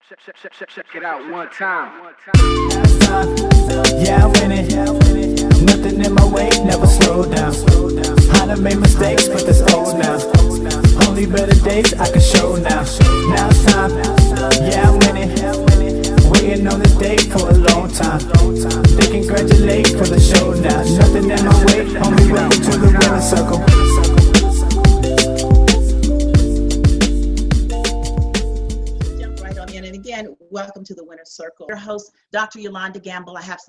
Check it out one time. Yeah, I'm winning. Nothing in my way, never slow down. I done made mistakes, but that's old now. Only better days I can show now. Now it's time. Yeah, I'm winning. Waiting on this day for a long time. They congratulate for the show now. Nothing in my way, only welcome to the winner circle. Jump right on in. And again, welcome to the Winner's Circle. Your host, Dr. Yolanda Gamble. I have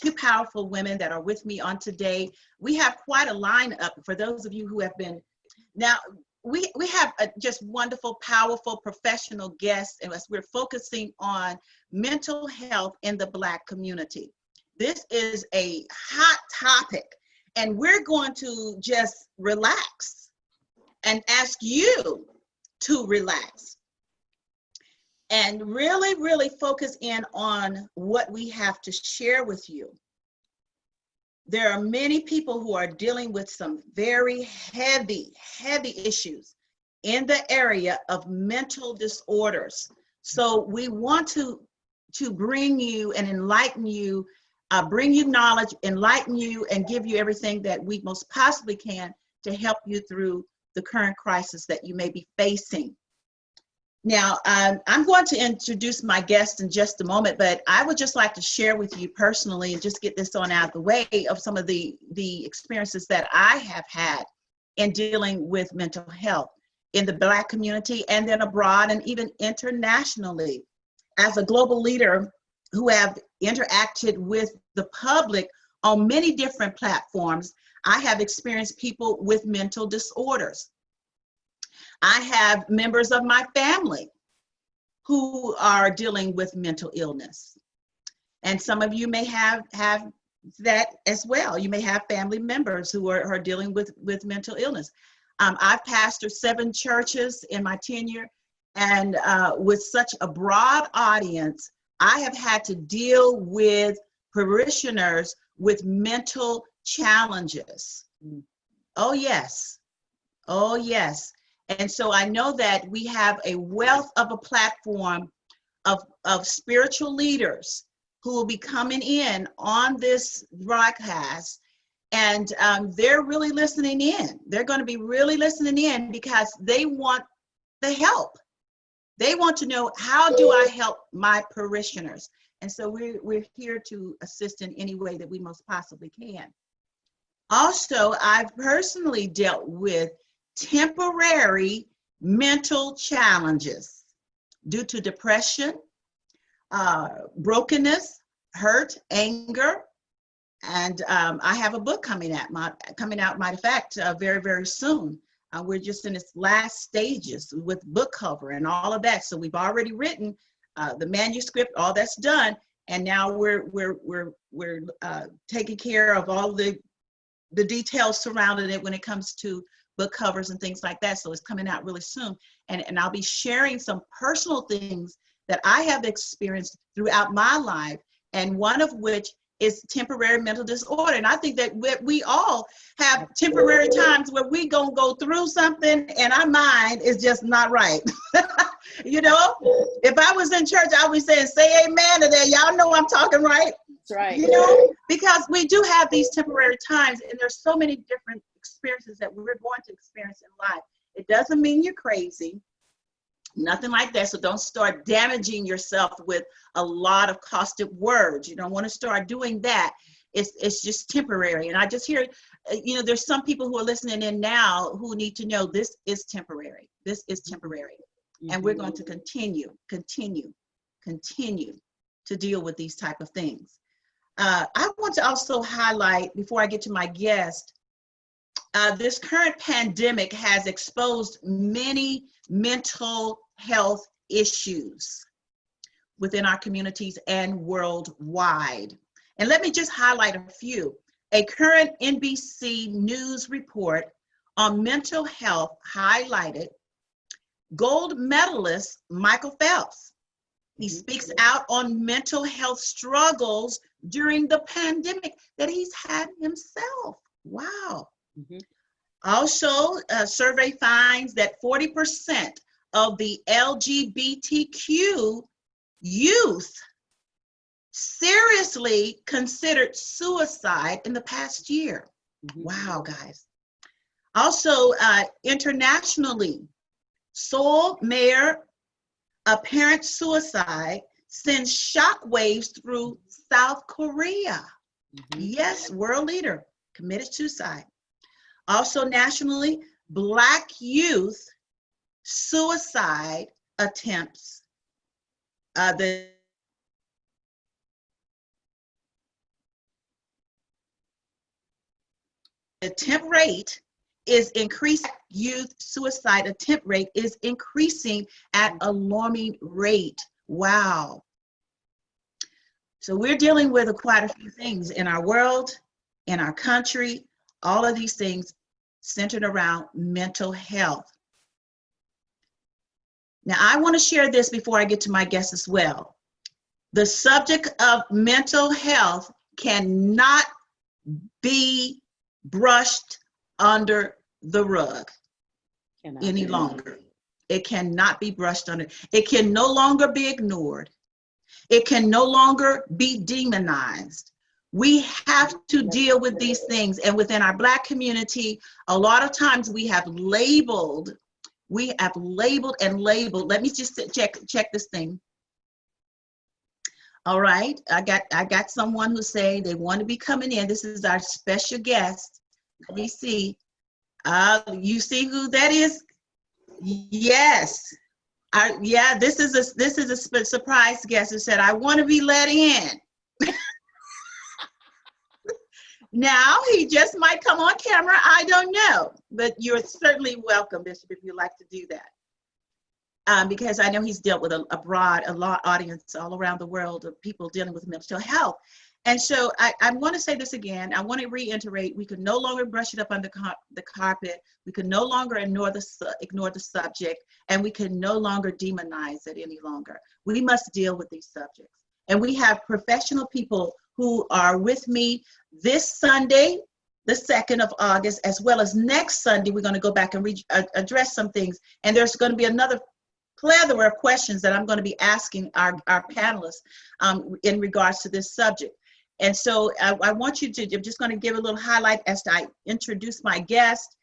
two powerful women that are with me on today. We have quite a lineup for those of you who have been. Now, we have just wonderful, powerful, professional guests, and as we're focusing on mental health in the Black community. This is a hot topic, and we're going to just relax and ask you to relax and really, really focus in on what we have to share with you. There are many people who are dealing with some very heavy issues in the area of mental disorders. So we want to bring you and enlighten you, bring you knowledge, enlighten you, and give you everything that we most possibly can to help you through the current crisis that you may be facing. Now, I'm going to introduce my guest in just a moment, but I would just like to share with you personally and just get this on out of the way of some of the experiences that I have had in dealing with mental health in the Black community and then abroad and even internationally. As a global leader who have interacted with the public on many different platforms, I have experienced people with mental disorders. I have members of my family who are dealing with mental illness. And some of you may have that as well. You may have family members who are dealing with mental illness. I've pastored 7 churches in my tenure, and with such a broad audience, I have had to deal with parishioners with mental challenges. Oh, yes. Oh, yes. And so I know that we have a wealth of a platform of spiritual leaders who will be coming in on this broadcast, and they're really listening in. They're going to be really listening in because they want the help. They want to know, how do I help my parishioners? And so we're here to assist in any way that we most possibly can. Also, I've personally dealt with temporary mental challenges due to depression, brokenness, hurt, anger, and I have a book coming out, matter of fact, very, very soon. We're just in its last stages with book cover and all of that. So we've already written the manuscript, all that's done, and now we're taking care of all the details surrounding it when it comes to book covers and things like that. So it's coming out really soon. And I'll be sharing some personal things that I have experienced throughout my life, and one of which is temporary mental disorder. And I think that we all have temporary times where we gonna go through something and our mind is just not right. You know, if I was in church, I would be saying, say amen to that. Y'all know I'm talking right. That's right. You know, because we do have these temporary times, and there's so many different experiences that we're going to experience in life. It doesn't mean you're crazy, nothing like that. So don't start damaging yourself with a lot of caustic words. You don't want to start doing that. It's just temporary. And I just hear, you know, there's some people who are listening in now who need to know this is temporary. This is temporary. Mm-hmm. And we're going to continue to deal with these type of things. I want to also highlight, before I get to my guest, this current pandemic has exposed many mental health issues within our communities and worldwide. And let me just highlight a few. A current NBC News report on mental health highlighted gold medalist Michael Phelps. He speaks out on mental health struggles during the pandemic that he's had himself. Wow. Mm-hmm. Also, a survey finds that 40% of the LGBTQ youth seriously considered suicide in the past year. Wow, guys. Also, internationally, Seoul mayor apparent suicide sends shockwaves through South Korea. Yes, world leader committed suicide. Also nationally, Black youth suicide attempts. The attempt rate is increasing. Youth suicide attempt rate is increasing at alarming rate. Wow. So we're dealing with quite a few things in our world, in our country, all of these things centered around mental health. Now, I want to share this before I get to my guests as well. The subject of mental health cannot be brushed under the rug any longer. It cannot be brushed under. It can no longer be ignored. It can no longer be demonized. We have to deal with these things. And within our Black community, a lot of times we have labeled and labeled. Let me just check this thing. All right, I got someone who's saying they want to be coming in. This is our special guest. Let me see. You see who that is? Yes. Yeah, this is a surprise guest who said, I want to be let in. Now, he just might come on camera. I don't know, but you're certainly welcome, Bishop, if you'd like to do that. Because I know he's dealt with a broad audience all around the world of people dealing with mental health. And so I want to say this again. I want to reiterate, we can no longer brush it up under the carpet. We can no longer ignore the subject, and we can no longer demonize it any longer. We must deal with these subjects. And we have professional people who are with me this Sunday, the 2nd of August, as well as next Sunday. We're going to go back and address some things. And there's going to be another plethora of questions that I'm going to be asking our panelists in regards to this subject. And so I want you to, I'm just going to give a little highlight as I introduce my guest.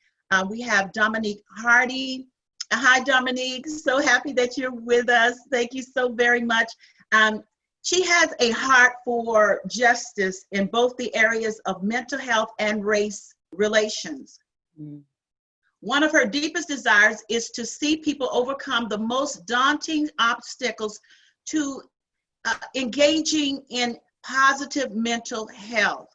We have Dominique Hardy. Hi, Dominique. So happy that you're with us. Thank you so very much. She has a heart for justice in both the areas of mental health and race relations. One of her deepest desires is to see people overcome the most daunting obstacles to engaging in positive mental health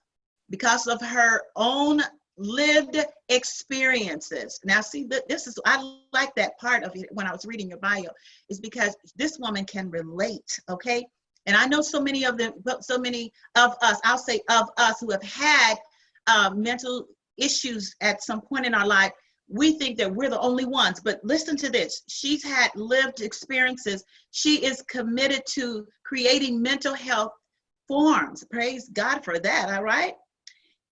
because of her own lived experiences. Now, see, this is, I like that part of it when I was reading your bio, is because this woman can relate, okay? And I know so many of us, I'll say of us, who have had mental issues at some point in our life. We think that we're the only ones, but listen to this. She's had lived experiences. She is committed to creating mental health forms. Praise God for that, all right?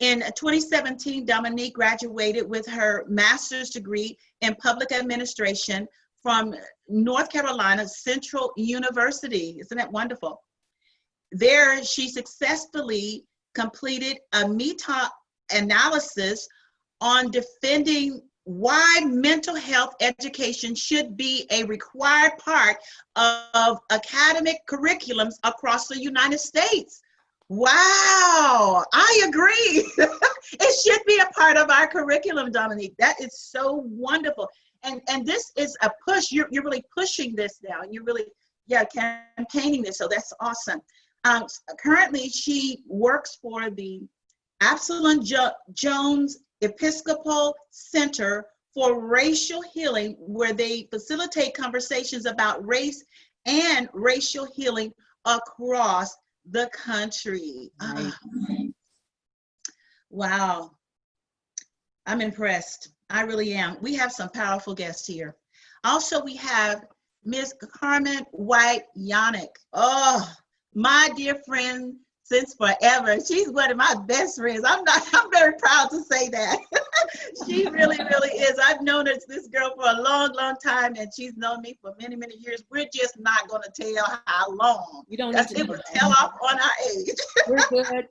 In 2017, Dominique graduated with her master's degree in public administration from North Carolina Central University. Isn't that wonderful? There, she successfully completed a meta-analysis on defending why mental health education should be a required part of academic curriculums across the United States. Wow, I agree. It should be a part of our curriculum, Dominique. That is so wonderful. And this is a push. You're really pushing this now. You're really, campaigning this. So that's awesome. Currently, she works for the Absalom Jones Episcopal Center for Racial Healing, where they facilitate conversations about race and racial healing across the country. Wow. I'm impressed. I really am. We have some powerful guests here. Also, we have Ms. Carmen White-Yanak. Oh, my dear friend, since forever. She's one of my best friends. I'm very proud to say that. She really, really is. I've known this girl for a long, long time, and she's known me for many, many years. We're just not going to tell how long. You don't need to It would tell off on our age. We're good.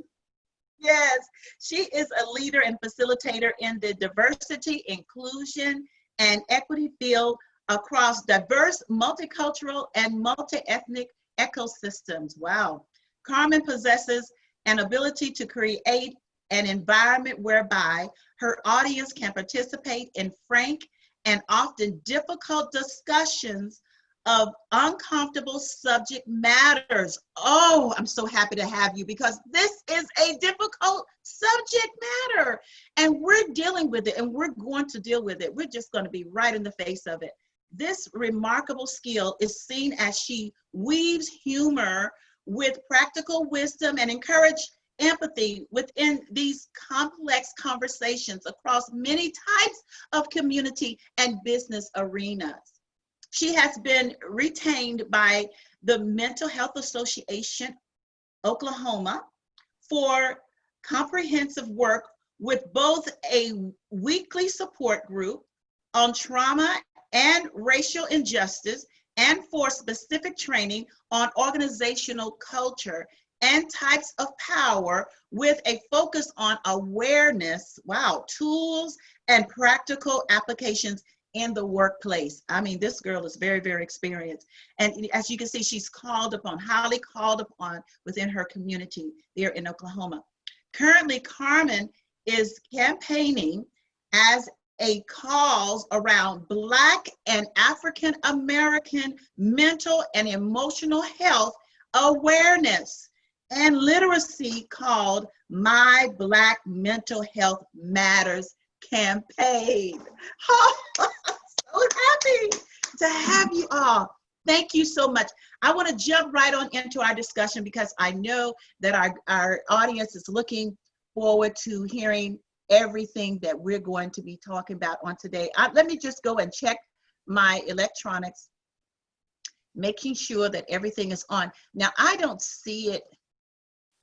Yes, she is a leader and facilitator in the diversity, inclusion, and equity field across diverse, multicultural, and multi-ethnic ecosystems. Wow. Carmen possesses an ability to create an environment whereby her audience can participate in frank and often difficult discussions of uncomfortable subject matters. Oh, I'm so happy to have you, because this is a difficult subject matter and we're dealing with it, and we're going to deal with it. We're just going to be right in the face of it. This remarkable skill is seen as she weaves humor with practical wisdom and encourage empathy within these complex conversations across many types of community and business arenas. She has been retained by the Mental Health Association, Oklahoma, for comprehensive work with both a weekly support group on trauma and racial injustice, and for specific training on organizational culture and types of power, with a focus on awareness, wow, tools and practical applications in the workplace. I mean, this girl is very, very experienced. And as you can see, she's called upon, highly called upon within her community there in Oklahoma. Currently, Carmen is campaigning as a cause around Black and African American mental and emotional health awareness and literacy, called My Black Mental Health Matters campaign. Oh, I'm so happy to have you all. Thank you so much. I want to jump right on into our discussion, because I know that our audience is looking forward to hearing everything that we're going to be talking about on today. Let me just go and check my electronics, making sure that everything is on. Now, I don't see it.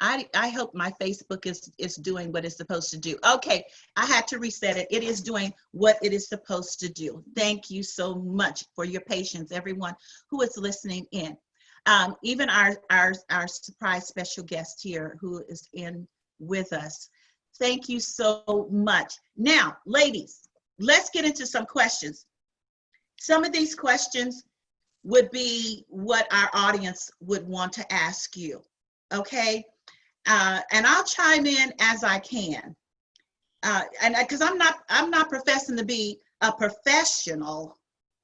I hope my Facebook is doing what it's supposed to do. Okay, I had to reset it. It is doing what it is supposed to do. Thank you so much for your patience, everyone who is listening in. Even our surprise special guest here who is in with us. Thank you so much. Now, ladies, let's get into some questions. Some of these questions would be what our audience would want to ask you, okay? And I'll chime in as I can. And because I'm not professing to be a professional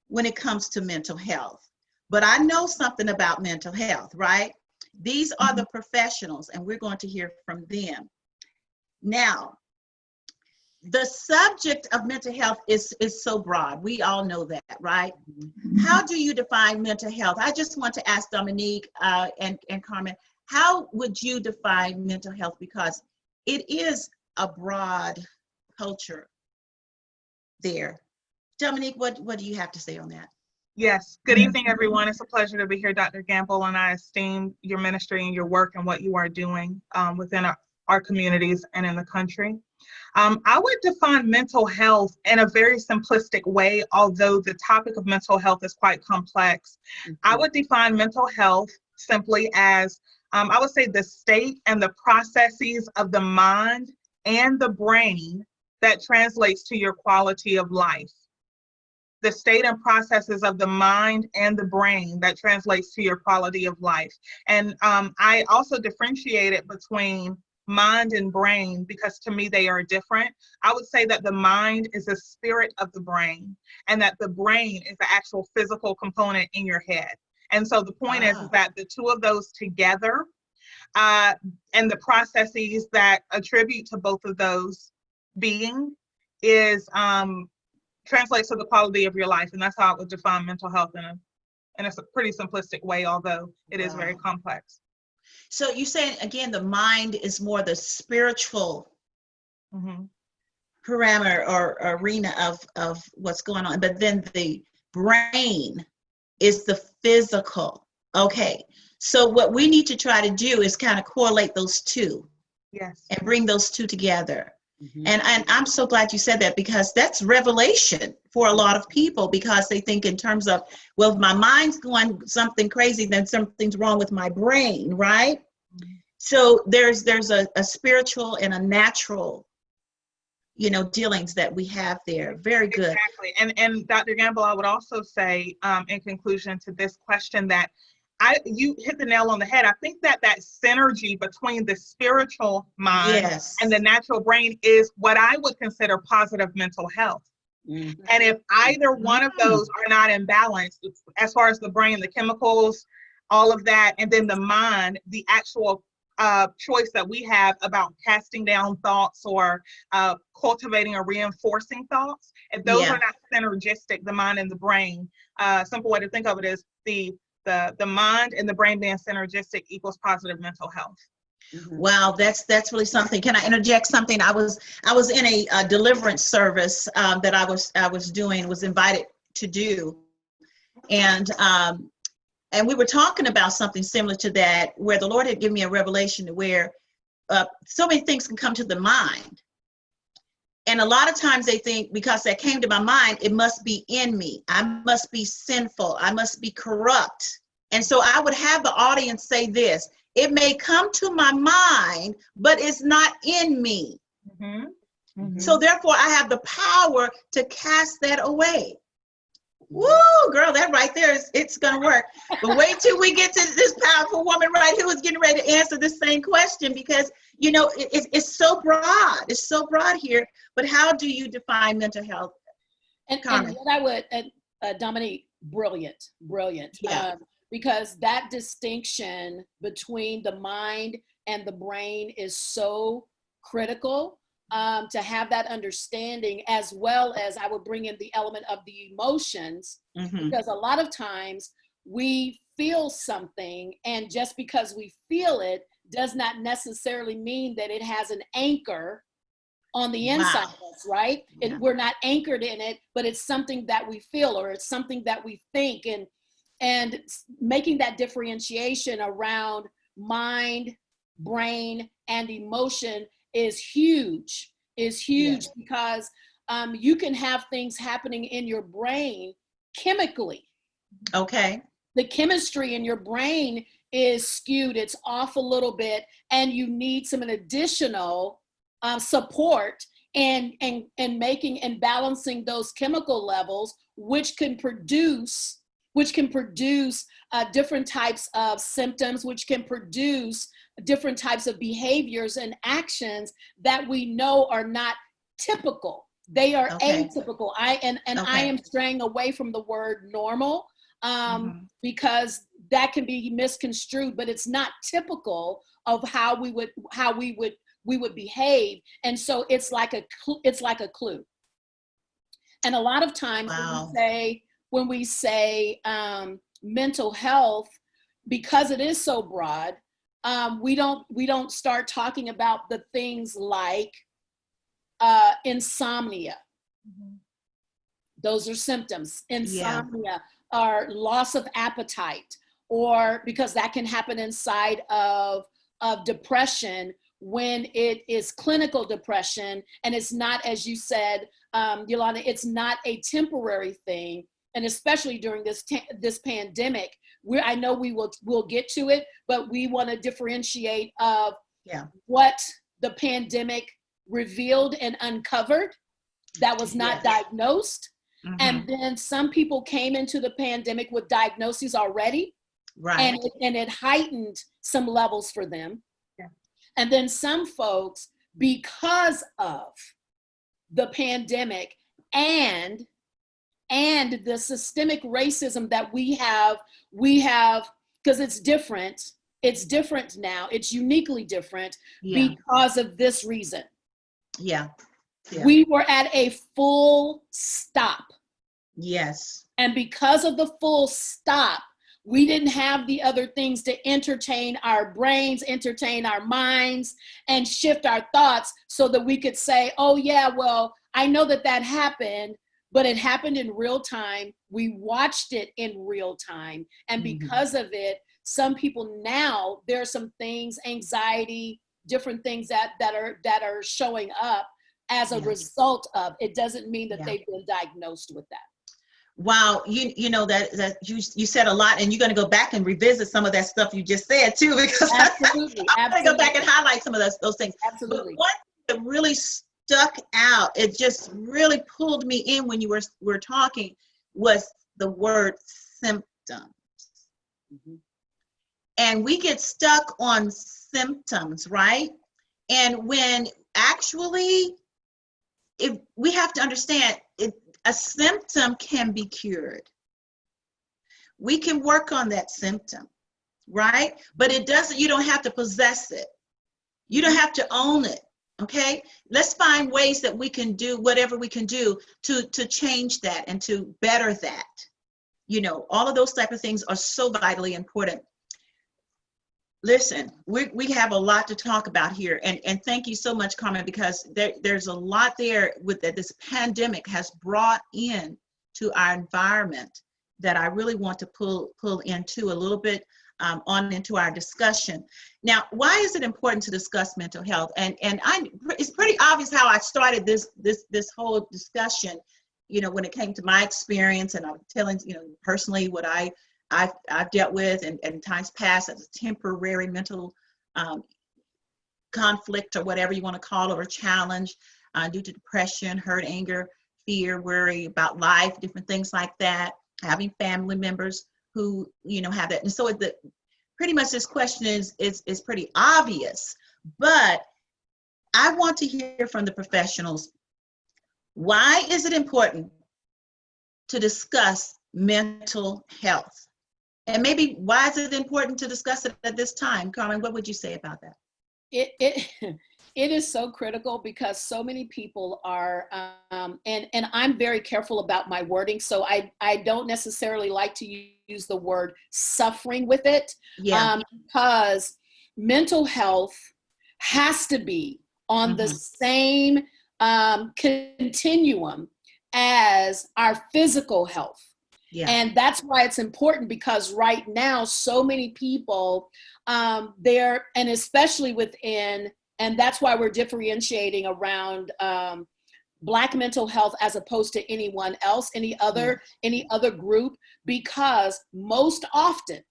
when it comes to mental health, but I know something about mental health, right? These are the professionals, and we're going to hear from them. Now, the subject of mental health is so broad. We all know that, right? How do you define mental health? I just want to ask Dominique and Carmen, how would you define mental health? Because it is a broad culture there. Dominique, what do you have to say on that? Yes. Good evening, everyone. It's a pleasure to be here, Dr. Gamble, and I esteem your ministry and your work and what you are doing within our communities and in the country. I would define mental health in a very simplistic way, although the topic of mental health is quite complex. I would define mental health simply as, I would say, the state and the processes of the mind and the brain that translates to your quality of life. The state and processes of the mind and the brain that translates to your quality of life. And I also differentiate it between mind and brain, because to me they are different. I would say that the mind is the spirit of the brain, and that the brain is the actual physical component in your head. And so the point is that the two of those together and the processes that attribute to both of those being is translates to the quality of your life. And that's how I would define mental health in a pretty simplistic way, although it is very complex. So you're saying, again, the mind is more the spiritual parameter or arena of what's going on, but then the brain is the physical. Okay, So what we need to try to do is kind of correlate those two Yes. and bring those two together. And I'm so glad you said that, because that's revelation for a lot of people, because they think in terms of, well, if my mind's going something crazy, then something's wrong with my brain, right? So there's a spiritual and a natural, dealings that we have there. Very good. Exactly. And Dr. Gamble, I would also say, in conclusion to this question, that you hit the nail on the head. I think that synergy between the spiritual mind and the natural brain is what I would consider positive mental health. And if either one of those are not in balance, as far as the brain, the chemicals, all of that, and then the mind, the actual choice that we have about casting down thoughts or cultivating or reinforcing thoughts, if those are not synergistic, the mind and the brain, a simple way to think of it is the mind and the brain being synergistic equals positive mental health. Wow, that's really something. Can I interject something? I was in a deliverance service that I was invited to do, and we were talking about something similar to that, where the Lord had given me a revelation where so many things can come to the mind. And a lot of times they think, because that came to my mind, it must be in me. I must be sinful. I must be corrupt. And so I would have the audience say this: it may come to my mind, but it's not in me. So therefore I have the power to cast that away. Woo, girl, that right there it's gonna work. But wait till we get to this powerful woman right who is getting ready to answer the same question, because it's so broad. It's so broad here. But how do you define mental health? And what I would, Dominique, brilliant. Yeah. Because that distinction between the mind and the brain is so critical, to have that understanding, as well as I would bring in the element of the emotions, because a lot of times we feel something, and just because we feel it does not necessarily mean that it has an anchor on the inside of us, right? We're not anchored in it, but it's something that we feel, or it's something that we think, and making that differentiation around mind, brain, and emotion is huge, because you can have things happening in your brain chemically. Okay. The chemistry in your brain is skewed, it's off a little bit, and you need some additional support and making and balancing those chemical levels, which can produce different types of symptoms, which can produce different types of behaviors and actions that we know are not typical. They are atypical. I am straying away from the word normal, because that can be misconstrued, but it's not typical of how we would behave. And so it's like a clue. And a lot of times when we say mental health, because it is so broad, we don't start talking about the things like insomnia. Those are symptoms. Insomnia or loss of appetite, or because that can happen inside of depression, when it is clinical depression, and it's not, as you said, Yolanda, it's not a temporary thing. And especially during this pandemic, I know we'll get to it, but we want to differentiate of what the pandemic revealed and uncovered that was not diagnosed. And then some people came into the pandemic with diagnoses already, and it heightened some levels for them. And then some folks, because of the pandemic and the systemic racism that we have, because it's different now, it's uniquely different because of this reason. We were at a full stop. And because of the full stop, we didn't have the other things to entertain our brains, entertain our minds, and shift our thoughts so that we could say, oh yeah, well, I know that happened, but it happened in real time. We watched it in real time. And because of it, some people now, there are some things, anxiety, different things that are showing up as a result of. It doesn't mean that they've been diagnosed with that. Wow, you know that you said a lot, and you're going to go back and revisit some of that stuff you just said too, because Absolutely, I'm going to go back and highlight some of those things. Absolutely. But one thing that really stuck out, it just really pulled me in when you were talking, was the word symptoms. Mm-hmm. And we get stuck on symptoms, right? And when actually, if we have to understand, a symptom can be cured. We can work on that symptom, right? But it doesn't, you don't have to possess it. You don't have to own it, okay? Let's find ways that we can do whatever we can do to change that and to better that. You know, all of those type of things are so vitally important. Listen, we have a lot to talk about here, and thank you so much, Carmen, because there's a lot there with that this pandemic has brought in to our environment that I really want to pull into a little bit on into our discussion. Now, why is it important to discuss mental health? And it's pretty obvious how I started this whole discussion. You know, when it came to my experience, and I'm telling personally what I've dealt with and times past as a temporary mental conflict, or whatever you want to call it, or challenge due to depression, hurt, anger, fear, worry about life, different things like that, having family members who have that. And so pretty much this question is pretty obvious, but I want to hear from the professionals. Why is it important to discuss mental health? And maybe why is it important to discuss it at this time? Carmen, what would you say about that? It is so critical, because so many people are, and I'm very careful about my wording, so I don't necessarily like to use the word suffering with it, because mental health has to be on the same continuum as our physical health. Yeah. And that's why it's important, because right now, so many people there, and especially within, and that's why we're differentiating around Black mental health as opposed to anyone else, any other group, because most often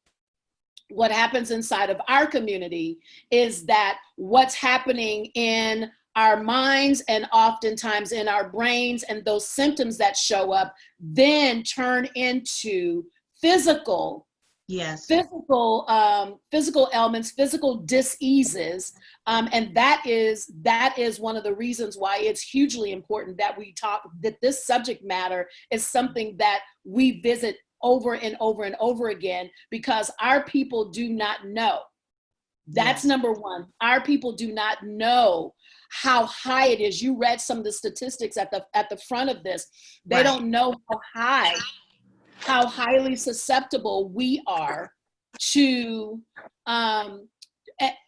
what happens inside of our community is that what's happening in our minds and oftentimes in our brains, and those symptoms that show up then turn into physical ailments, physical diseases, and that is one of the reasons why it's hugely important that we talk, that this subject matter is something that we visit over and over and over again, because our people do not know. That's number one. Our people do not know how high it is. You read some of the statistics at the front of this. They don't know how highly susceptible we are to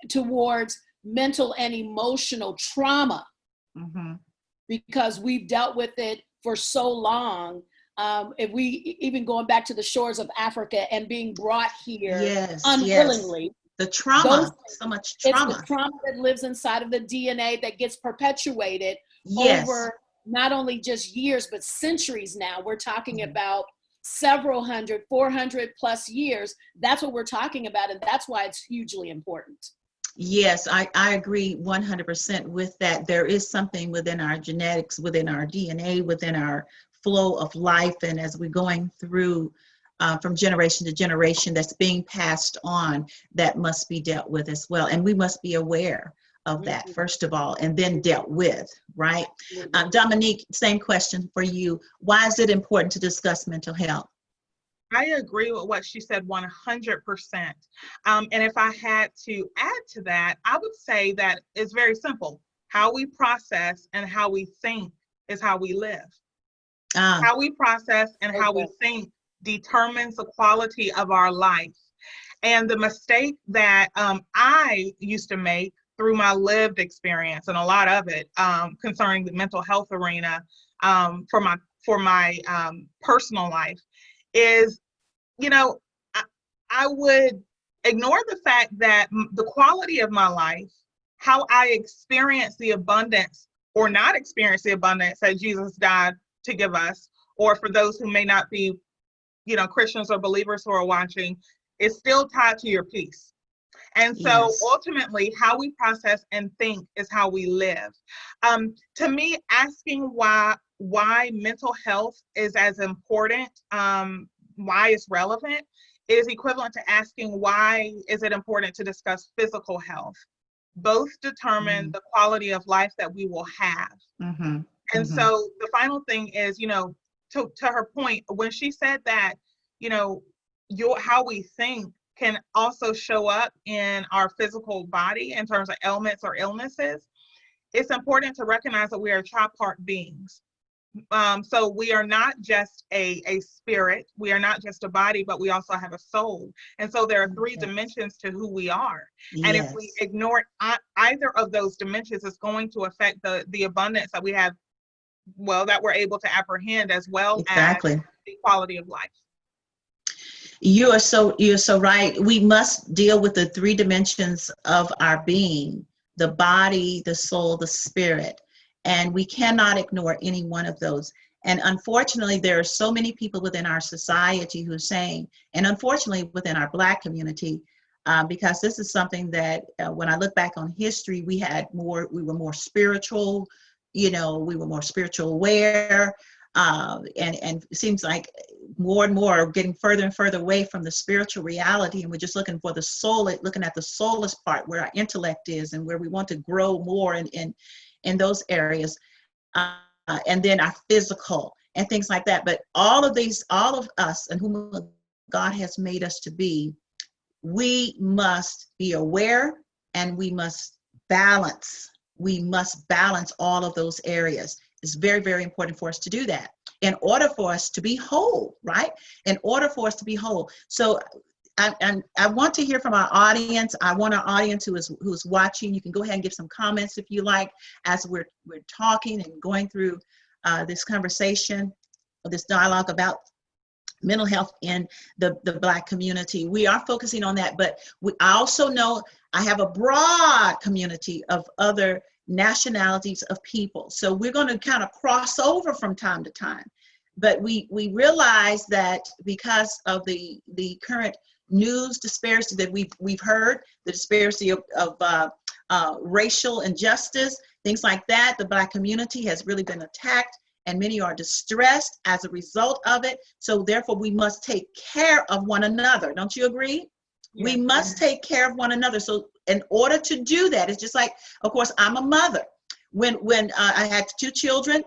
towards mental and emotional trauma, because we've dealt with it for so long. If we even going back to the shores of Africa and being brought here unwillingly. The trauma, so much trauma. It's the trauma that lives inside of the DNA that gets perpetuated over not only just years, but centuries now. We're talking about several hundred, 400 plus years. That's what we're talking about, and that's why it's hugely important. Yes, I agree 100% with that. There is something within our genetics, within our DNA, within our flow of life, and as we're going through from generation to generation, that's being passed on, that must be dealt with as well. And we must be aware of that, first of all, and then dealt with, right? Dominique, same question for you. Why is it important to discuss mental health? I agree with what she said 100%. And if I had to add to that, I would say that it's very simple. How we process and how we think is how we live. How we process and how we think determines the quality of our life. And the mistake that I used to make through my lived experience, and a lot of it concerning the mental health arena for my personal life, is, I would ignore the fact that the quality of my life, how I experience the abundance or not experience the abundance that Jesus died to give us, or for those who may not be, Christians or believers who are watching, is still tied to your peace. And so Yes. ultimately, how we process and think is how we live. To me, asking why mental health is as important, why it's relevant, is equivalent to asking why is it important to discuss physical health. Both determine the quality of life that we will have. And so the final thing is, to her point, when she said that, how we think can also show up in our physical body in terms of ailments or illnesses, it's important to recognize that we are tripart beings. So we are not just a spirit, we are not just a body, but we also have a soul. And so there are three dimensions to who we are. And if we ignore either of those dimensions, it's going to affect the abundance that we have, that we're able to apprehend, as well as the quality of life. You're so right. We must deal with the three dimensions of our being: the body, the soul, the spirit. And we cannot ignore any one of those. And unfortunately, there are so many people within our society who are saying, and unfortunately within our Black community, because this is something that when I look back on history, we were more spiritual, we were more spiritual aware. And it seems like more and more are getting further and further away from the spiritual reality, and we're just looking for the soul, looking at the soulless part where our intellect is and where we want to grow more in those areas, and then our physical and things like that. But all of us and whom God has made us to be, we must be aware and we must balance. We must balance all of those areas. It's very, very important for us to do that in order for us to be whole, right? In order for us to be whole. So I want to hear from our audience. I want our audience who's watching, you can go ahead and give some comments if you like, as we're talking and going through this conversation, or this dialogue about mental health in the Black community. We are focusing on that, but I also know I have a broad community of other nationalities of people. So we're going to kind of cross over from time to time. But we realize that because of the current news disparity that we've heard, the disparity of racial injustice, things like that, the Black community has really been attacked, and many are distressed as a result of it. So therefore, we must take care of one another. Don't you agree? Yes. We must take care of one another. So in order to do that, it's just like, of course, I'm a mother. When I had two children,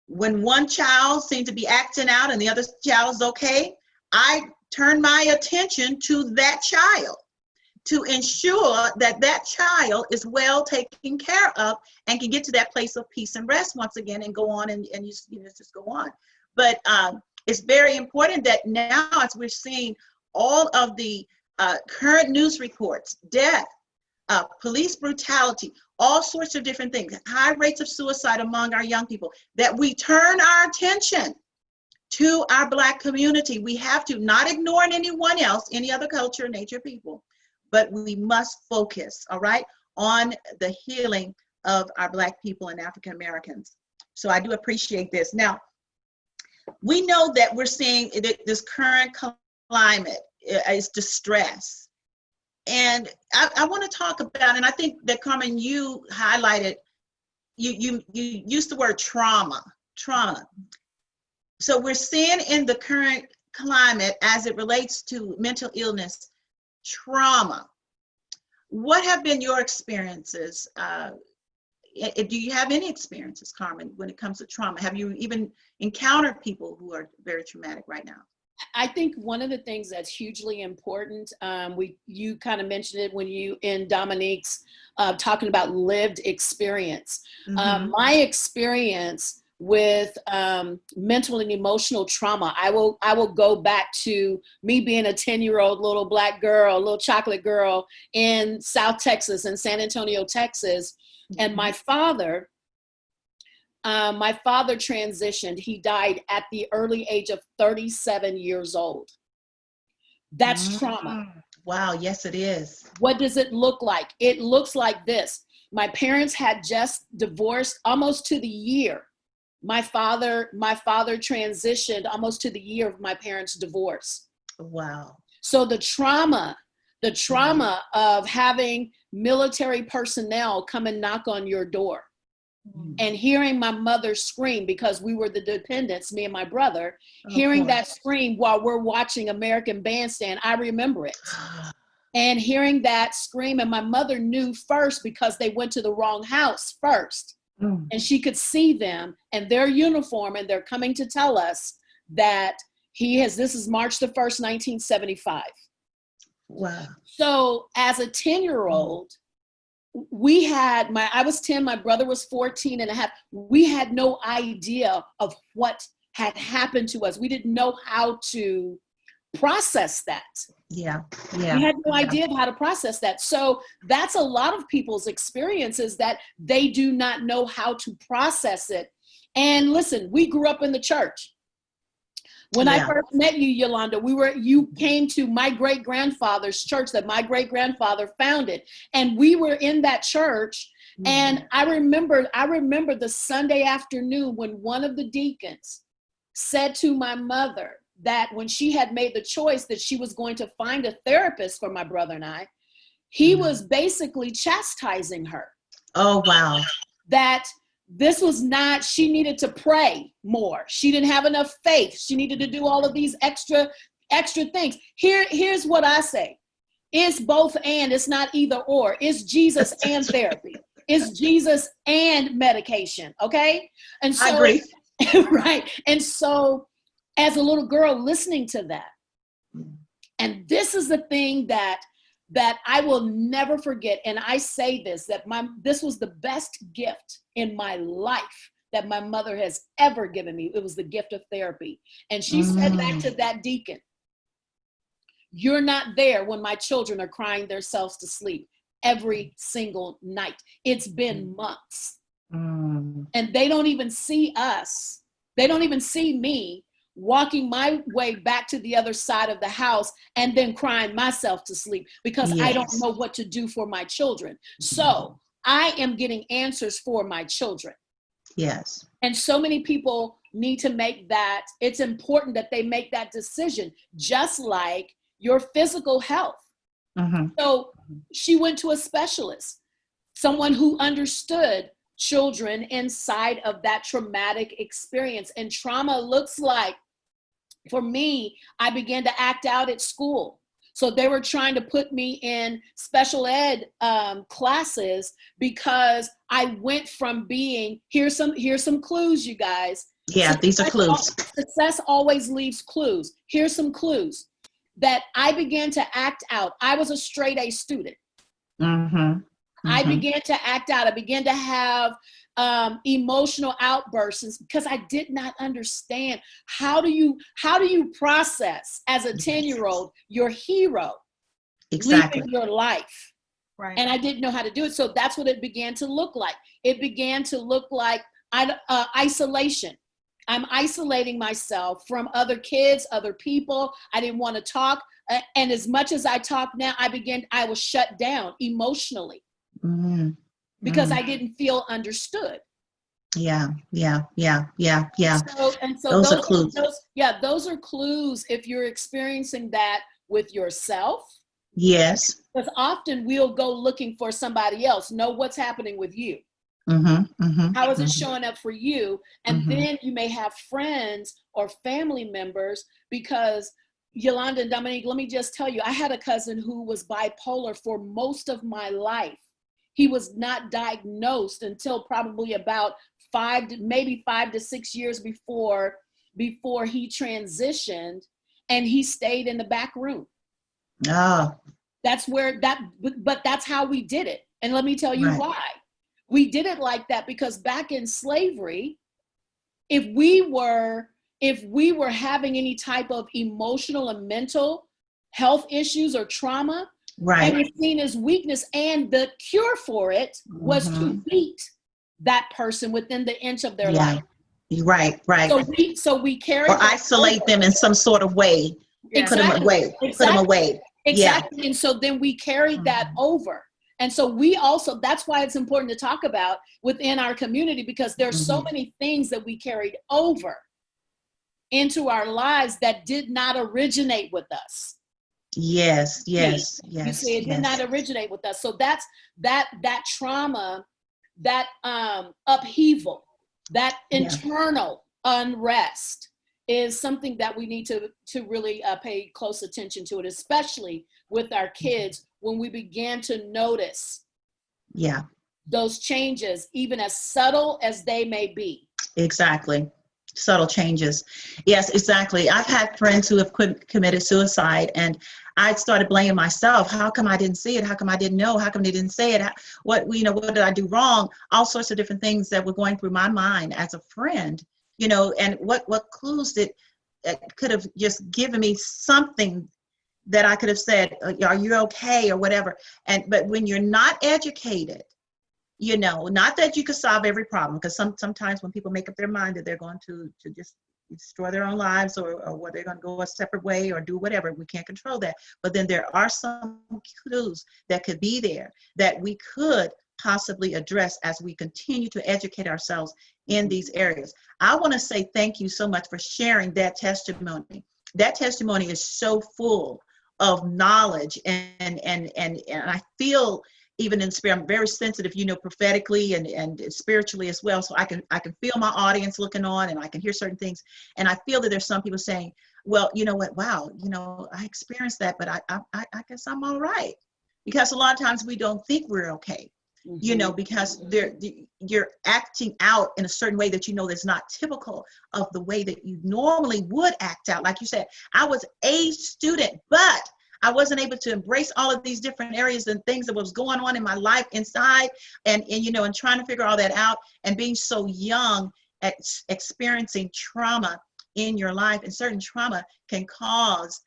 when one child seemed to be acting out and the other child is okay, I turn my attention to that child to ensure that that child is well taken care of and can get to that place of peace and rest once again and go on and just go on. But it's very important that now, as we're seeing all of the current news reports, death, police brutality, all sorts of different things, high rates of suicide among our young people, that we turn our attention to our Black community. We have to, not ignoring anyone else, any other culture, nature, people, but we must focus, all right, on the healing of our Black people and African Americans. So I do appreciate this. Now, we know that we're seeing this current climate is distress. And I want to talk about, and I think that Carmen, you highlighted, you used the word trauma. So we're seeing in the current climate, as it relates to mental illness, trauma. What have been your experiences? Do you have any experiences, Carmen, when it comes to trauma? Have you even encountered people who are very traumatic right now? I think one of the things that's hugely important, you kind of mentioned it when you, in Dominique's talking about lived experience. Mm-hmm. My experience with mental and emotional trauma, I will go back to me being a 10-year-old little Black girl, little chocolate girl in South Texas, in San Antonio, Texas. Mm-hmm. And my father transitioned. He died at the early age of 37 years old. That's trauma. Wow, yes, it is. What does it look like? It looks like this. My parents had just divorced almost to the year. My father transitioned almost to the year of my parents' divorce. Wow. So the trauma of having military personnel come and knock on your door and hearing my mother scream, because we were the dependents, me and my brother, hearing that scream while we're watching American Bandstand, I remember it. And hearing that scream, and my mother knew first because they went to the wrong house first. And she could see them and their uniform, and they're coming to tell us that this is March the 1st, 1975. Wow. So as a 10-year-old, I was 10, my brother was 14 and a half. We had no idea of what had happened to us. We didn't know how to process that. Yeah. We had no idea of how to process that. So that's a lot of people's experiences, that they do not know how to process it. And listen, we grew up in the church. When I first met you, Yolanda, you came to my great-grandfather's church that my great-grandfather founded. And we were in that church. And I remember the Sunday afternoon when one of the deacons said to my mother that when she had made the choice that she was going to find a therapist for my brother and I, he was basically chastising her. Oh, wow. That this was not, she needed to pray more. She didn't have enough faith. She needed to do all of these extra things. Here's what I say. It's both and, it's not either or. It's Jesus and therapy. It's Jesus and medication, okay? And so, I agree. Right. And so as a little girl listening to that, and this is the thing that I will never forget, and I say this, that this was the best gift in my life that my mother has ever given me. It was the gift of therapy. And she said back to that deacon, "You're not there when my children are crying themselves to sleep every single night. It's been months. And they don't even see us. They don't even see me walking my way back to the other side of the house and then crying myself to sleep because I don't know what to do for my children. So I am getting answers for my children." Yes. And so many people need to make that. It's important that they make that decision, just like your physical health. So she went to a specialist, someone who understood children inside of that traumatic experience. And trauma looks like, for me, I began to act out at school. So they were trying to put me in special ed classes because I went from being, here's some clues, you guys. Yeah, these are clues. Success always leaves clues. Here's some clues that I began to act out. I was a straight A student. I began to act out. I began to have emotional outbursts because I did not understand how do you process as a 10-year-old your hero leaving your life. Right. And I didn't know how to do it. So that's what it began to look like. It began to look like isolation. I'm isolating myself from other kids, other people. I didn't want to talk. And as much as I talk now, I was shut down emotionally. Because I didn't feel understood. Yeah. So those are clues. Those are clues if you're experiencing that with yourself. Yes. Because often we'll go looking for somebody else. Know what's happening with you. How is it showing up for you? And then you may have friends or family members, because Yolanda and Dominique, let me just tell you, I had a cousin who was bipolar for most of my life. He was not diagnosed until probably about 5 to 6 years before he transitioned, and he stayed in the back room. But that's how we did it. And let me tell you why. We did it like that because back in slavery, if we were having any type of emotional and mental health issues or trauma, it was seen as weakness, and the cure for it was to beat that person within the inch of their life. Right. So we carry or isolate them in some sort of way. Put them away. Exactly. And so then we carried that over. And so we also, that's why it's important to talk about within our community, because there's so many things that we carried over into our lives that did not originate with us. Yes. You see, it did not originate with us. So that's that trauma, that upheaval, that internal unrest is something that we need to really pay close attention to it, especially with our kids when we began to notice those changes, even as subtle as they may be. Exactly. Subtle changes. Yes, exactly. I've had friends who have committed suicide, and I started blaming myself. How come I didn't see it? How come I didn't know? How come they didn't say it? What did I do wrong? All sorts of different things that were going through my mind as a friend, and what clues that could have just given me something that I could have said, are you okay, or whatever. But when you're not educated, not that you could solve every problem, because sometimes when people make up their mind that they're going to just destroy their own lives, or what they're going to go a separate way or do whatever, we can't control that. But then there are some clues that could be there that we could possibly address as we continue to educate ourselves in these areas. I want to say thank you so much for sharing that testimony. That testimony is so full of knowledge, and I feel, even in spirit, I'm very sensitive, prophetically and spiritually as well. So I can feel my audience looking on, and I can hear certain things. And I feel that there's some people saying, well, you know what, wow, I experienced that, but I guess I'm all right. Because a lot of times we don't think we're okay, because you're acting out in a certain way that that's not typical of the way that you normally would act out. Like you said, I was a student, but I wasn't able to embrace all of these different areas and things that was going on in my life inside, and trying to figure all that out, and being so young at experiencing trauma in your life. And certain trauma can cause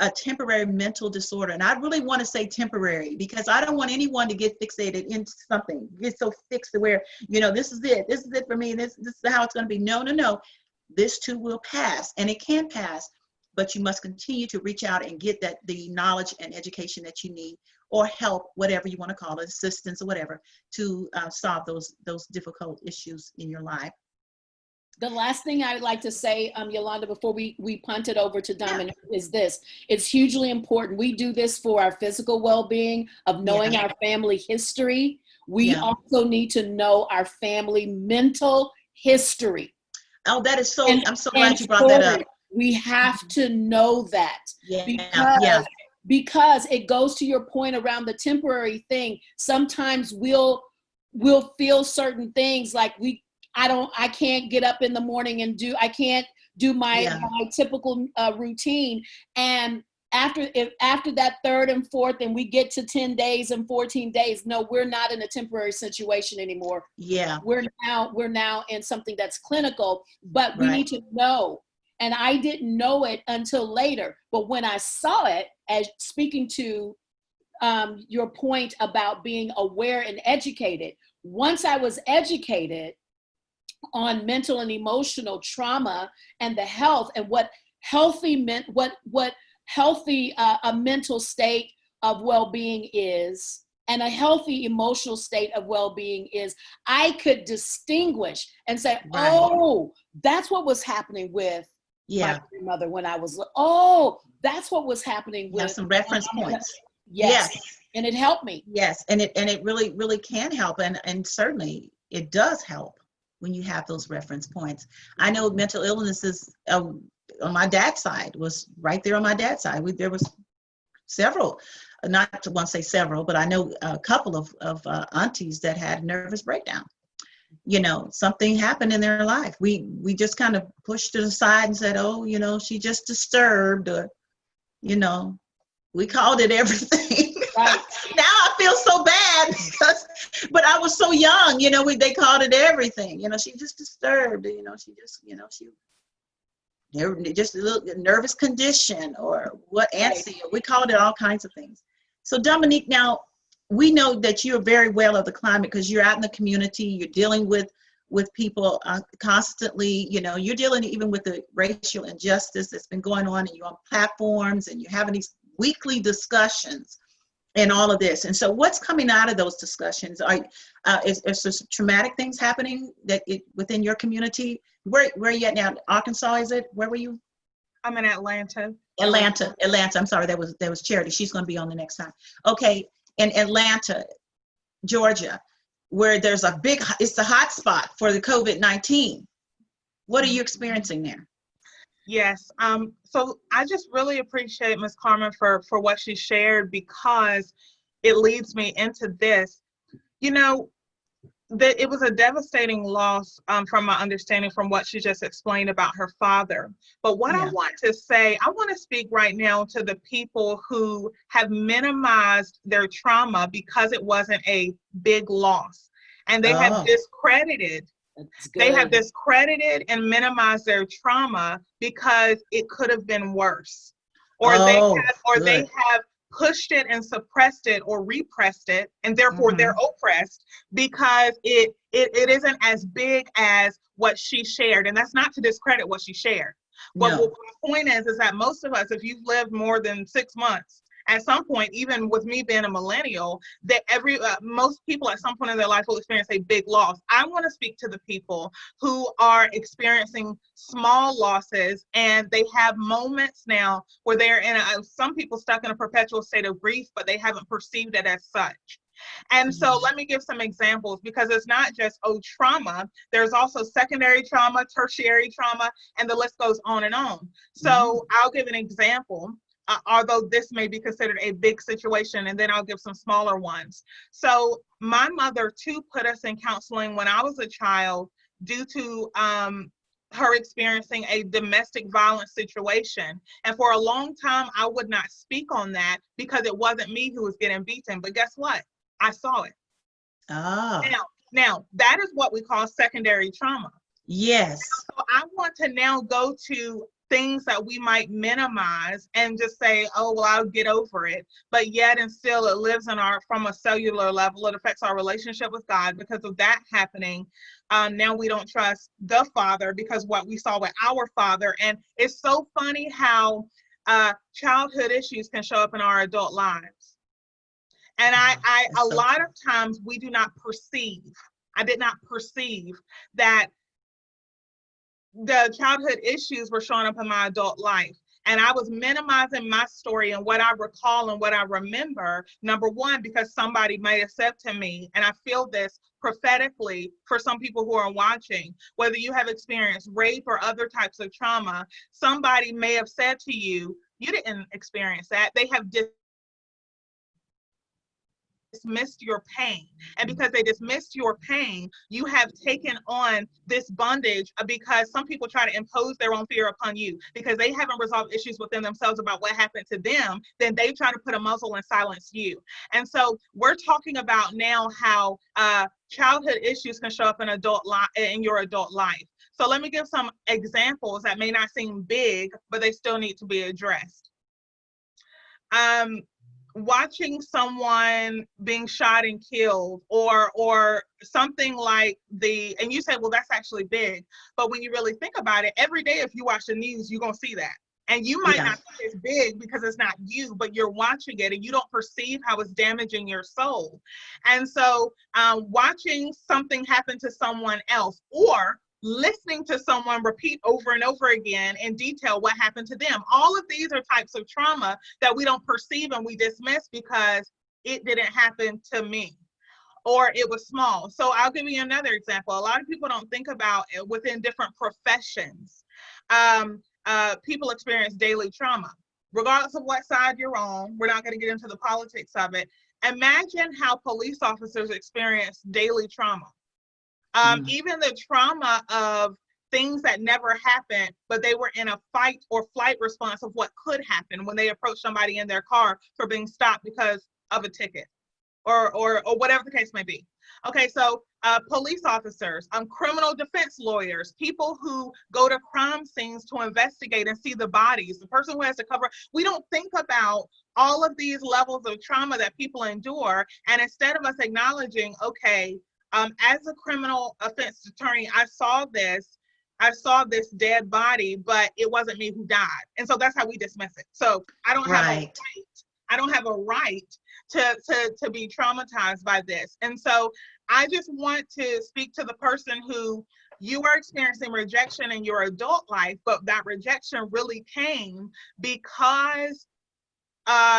a temporary mental disorder. And I really want to say temporary, because I don't want anyone to get fixated in something, get so fixed to where, this is it for me, this is how it's going to be. No. This too will pass, and it can pass. But you must continue to reach out and get the knowledge and education that you need, or help, whatever you want to call it, assistance or whatever, to solve those difficult issues in your life. The last thing I would like to say, Yolanda, before we punt it over to Dominique, is this. It's hugely important. We do this for our physical well-being, of knowing our family history. We also need to know our family mental history. Oh, that is so, I'm so glad you brought that up. We have to know that, because it goes to your point around the temporary thing. Sometimes we'll feel certain things like I can't get up in the morning and I can't do my typical routine. And after that third and fourth, and we get to 10 days and 14 days, no, we're not in a temporary situation anymore. Yeah. We're now in something that's clinical, but we need to know. And I didn't know it until later. But when I saw it, as speaking to your point about being aware and educated, once I was educated on mental and emotional trauma and the health, and what healthy meant, what healthy a mental state of well-being is, and a healthy emotional state of well-being is, I could distinguish and say, oh, that's what was happening with my grandmother when I was, that's what was happening with. Some reference points. Yes. And it helped me. Yes. And it really, really can help. And certainly it does help when you have those reference points. I know mental illnesses on my dad's side was right there on my dad's side. There was several, not to want to say several, but I know a couple of aunties that had nervous breakdown. Something happened in their life. We just kind of pushed it aside and said, oh, she just disturbed, or, we called it everything. Right. Now I feel so bad but I was so young, they called it everything. She just disturbed, she just a little nervous condition, or what, antsy. We called it all kinds of things. So Dominique, now, we know that you're very well of the climate, because you're out in the community, you're dealing with people constantly, you're dealing even with the racial injustice that's been going on, and you're on platforms, and you're having these weekly discussions and all of this. And so what's coming out of those discussions? Is there some traumatic things happening within your community? Where are you at now? Arkansas, is it? Where were you? I'm in Atlanta. Atlanta. I'm sorry, that was Charity. She's going to be on the next time. Okay, in Atlanta, Georgia, where there's it's the hot spot for the COVID-19. What are you experiencing there? Yes. So I just really appreciate Ms. Carmen for what she shared, because it leads me into this. You know, that it was a devastating loss, from my understanding, from what she just explained about her father. But what I want to say, I want to speak right now to the people who have minimized their trauma because it wasn't a big loss. And they have discredited and minimized their trauma because it could have been worse. Or they have pushed it and suppressed it or repressed it, and therefore they're oppressed because it isn't as big as what she shared. And that's not to discredit what she shared. But what my point is that most of us, if you've lived more than 6 months, at some point, even with me being a millennial, that most people at some point in their life will experience a big loss. I want to speak to the people who are experiencing small losses, and they have moments now where they're some people stuck in a perpetual state of grief, but they haven't perceived it as such. And so let me give some examples, because it's not just trauma. There's also secondary trauma, tertiary trauma, and the list goes on and on. So I'll give an example. Although this may be considered a big situation, and then I'll give some smaller ones. So my mother too put us in counseling when I was a child due to her experiencing a domestic violence situation. And for a long time, I would not speak on that because it wasn't me who was getting beaten. But guess what? I saw it. Now that is what we call secondary trauma. Yes. So I want to now go to things that we might minimize and just say, oh, well, I'll get over it. But yet and still it lives in from a cellular level, it affects our relationship with God. Because of that happening, now we don't trust the Father because what we saw with our father. And it's so funny how childhood issues can show up in our adult lives. And a lot of times we do not perceive, I did not perceive that the childhood issues were showing up in my adult life. And I was minimizing my story and what I recall and what I remember, number one, because somebody might have said to me, and I feel this prophetically for some people who are watching, whether you have experienced rape or other types of trauma, somebody may have said to you, you didn't experience that. They have dismissed your pain. And because they dismissed your pain, you have taken on this bondage, because some people try to impose their own fear upon you because they haven't resolved issues within themselves about what happened to them. Then they try to put a muzzle and silence you. And so we're talking about now how childhood issues can show up in your adult life. So let me give some examples that may not seem big, but they still need to be addressed. Watching someone being shot and killed, or something like and you say, well, that's actually big. But when you really think about it, every day if you watch the news, you're going to see that. And you might not think it's big because it's not you, but you're watching it and you don't perceive how it's damaging your soul. And so watching something happen to someone else, or listening to someone repeat over and over again in detail what happened to them. All of these are types of trauma that we don't perceive and we dismiss because it didn't happen to me, or it was small. So I'll give you another example. A lot of people don't think about it within different professions. People experience daily trauma. Regardless of what side you're on, we're not going to get into the politics of it. Imagine how police officers experience daily trauma. Even the trauma of things that never happened, but they were in a fight or flight response of what could happen when they approach somebody in their car for being stopped because of a ticket, or whatever the case may be. Okay, so police officers, criminal defense lawyers, people who go to crime scenes to investigate and see the bodies, the person who has to cover. We don't think about all of these levels of trauma that people endure, and instead of us acknowledging, okay, as a criminal offense attorney, I saw this. I saw this dead body, but it wasn't me who died. And so that's how we dismiss it. So I don't have a right. I don't have a right to be traumatized by this. And so I just want to speak to the person who, you are experiencing rejection in your adult life, but that rejection really came because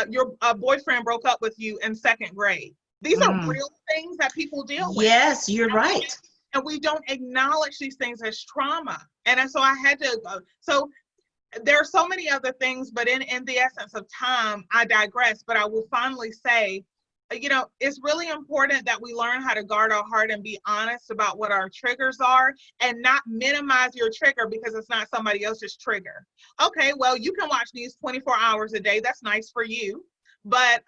your boyfriend broke up with you in second grade. These are real things that people deal with. Yes, you're right. And we don't acknowledge these things as trauma. And so I had to go. So there are so many other things, but in the essence of time, I digress. But I will finally say, you know, it's really important that we learn how to guard our heart and be honest about what our triggers are, and not minimize your trigger because it's not somebody else's trigger. Okay, well, you can watch these 24 hours a day. That's nice for you. But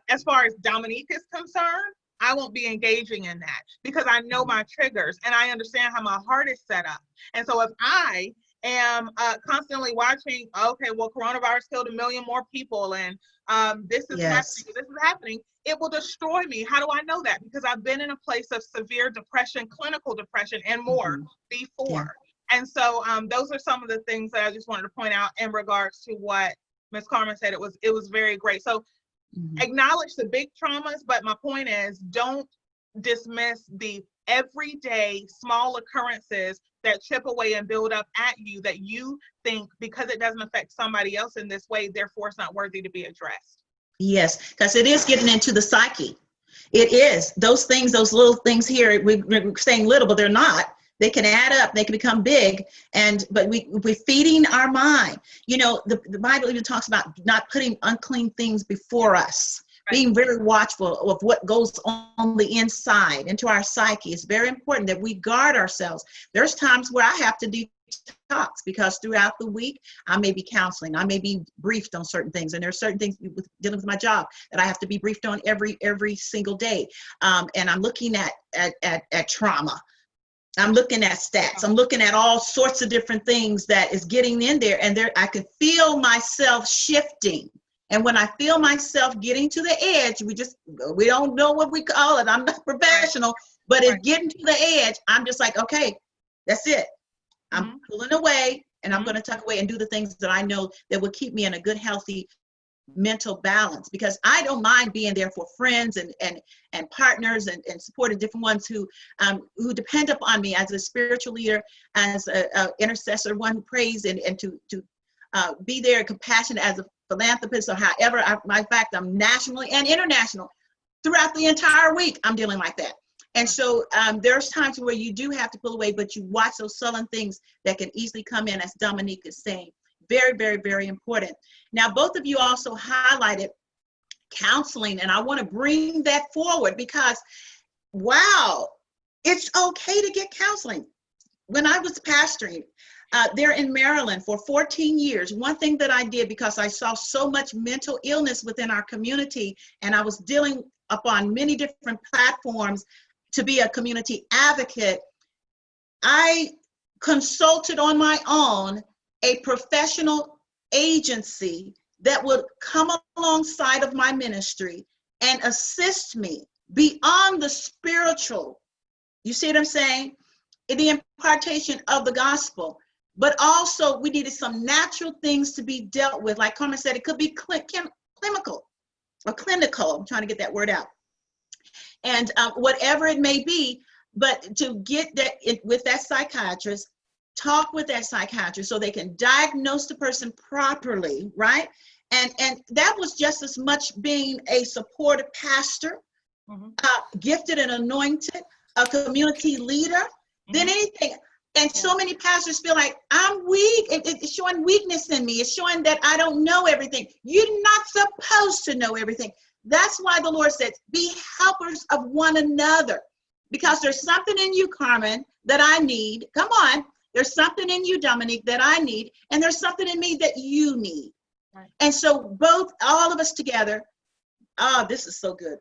as far as Dominique is concerned, I won't be engaging in that because I know my triggers and I understand how my heart is set up. And so if I am constantly watching, okay, well, coronavirus killed 1 million more people, and this is happening, it will destroy me. How do I know that? Because I've been in a place of severe depression, clinical depression, and more before. Yeah. And so those are some of the things that I just wanted to point out in regards to what Ms. Carmen said. It was very great. So acknowledge the big traumas, but my point is, don't dismiss the everyday small occurrences that chip away and build up at you, that you think because it doesn't affect somebody else in this way, therefore it's not worthy to be addressed. Yes, because it is getting into the psyche. It is. Those things, those little things here, we're saying little, but they're not. They can add up, they can become big, but we're feeding our mind. You know, the Bible even talks about not putting unclean things before us. Right. Being very watchful of what goes on the inside, into our psyche. It's very important that we guard ourselves. There's times where I have to detox because throughout the week, I may be counseling, I may be briefed on certain things, and there's certain things dealing with my job that I have to be briefed on every single day. And I'm looking at trauma. I'm looking at stats. I'm looking at all sorts of different things that is getting in there, and I can feel myself shifting. And when I feel myself getting to the edge, we don't know what we call it. I'm not professional, but it's getting to the edge. I'm just like, okay, that's it. I'm pulling away, and I'm going to tuck away and do the things that I know that will keep me in a good, healthy mental balance, because I don't mind being there for friends and partners and supporting different ones who depend upon me as a spiritual leader, as an intercessor, one who prays, and to be there, compassionate as a philanthropist, or however. In fact, I'm nationally and international throughout the entire week. I'm dealing like that. And so there's times where you do have to pull away, but you watch those sullen things that can easily come in, as Dominique is saying. Very, very, very important. Now, both of you also highlighted counseling, and I want to bring that forward because, wow, it's okay to get counseling. When I was pastoring there in Maryland for 14 years, one thing that I did, because I saw so much mental illness within our community, and I was dealing upon many different platforms to be a community advocate, I consulted on my own a professional agency that would come alongside of my ministry and assist me beyond the spiritual. You see what I'm saying? In the impartation of the gospel. But also we needed some natural things to be dealt with. Like Carmen said, it could be clinical. I'm trying to get that word out. And whatever it may be, but to get that with that psychiatrist, talk with that psychiatrist so they can diagnose the person properly, right? And that was just as much being a supportive pastor, gifted and anointed, a community leader, than anything. And so many pastors feel like, I'm weak. It's showing weakness in me. It's showing that I don't know everything. You're not supposed to know everything. That's why the Lord says, be helpers of one another. Because there's something in you, Carmen, that I need. Come on. There's something in you, Dominique, that I need. And there's something in me that you need. Right. And so all of us together, this is so good.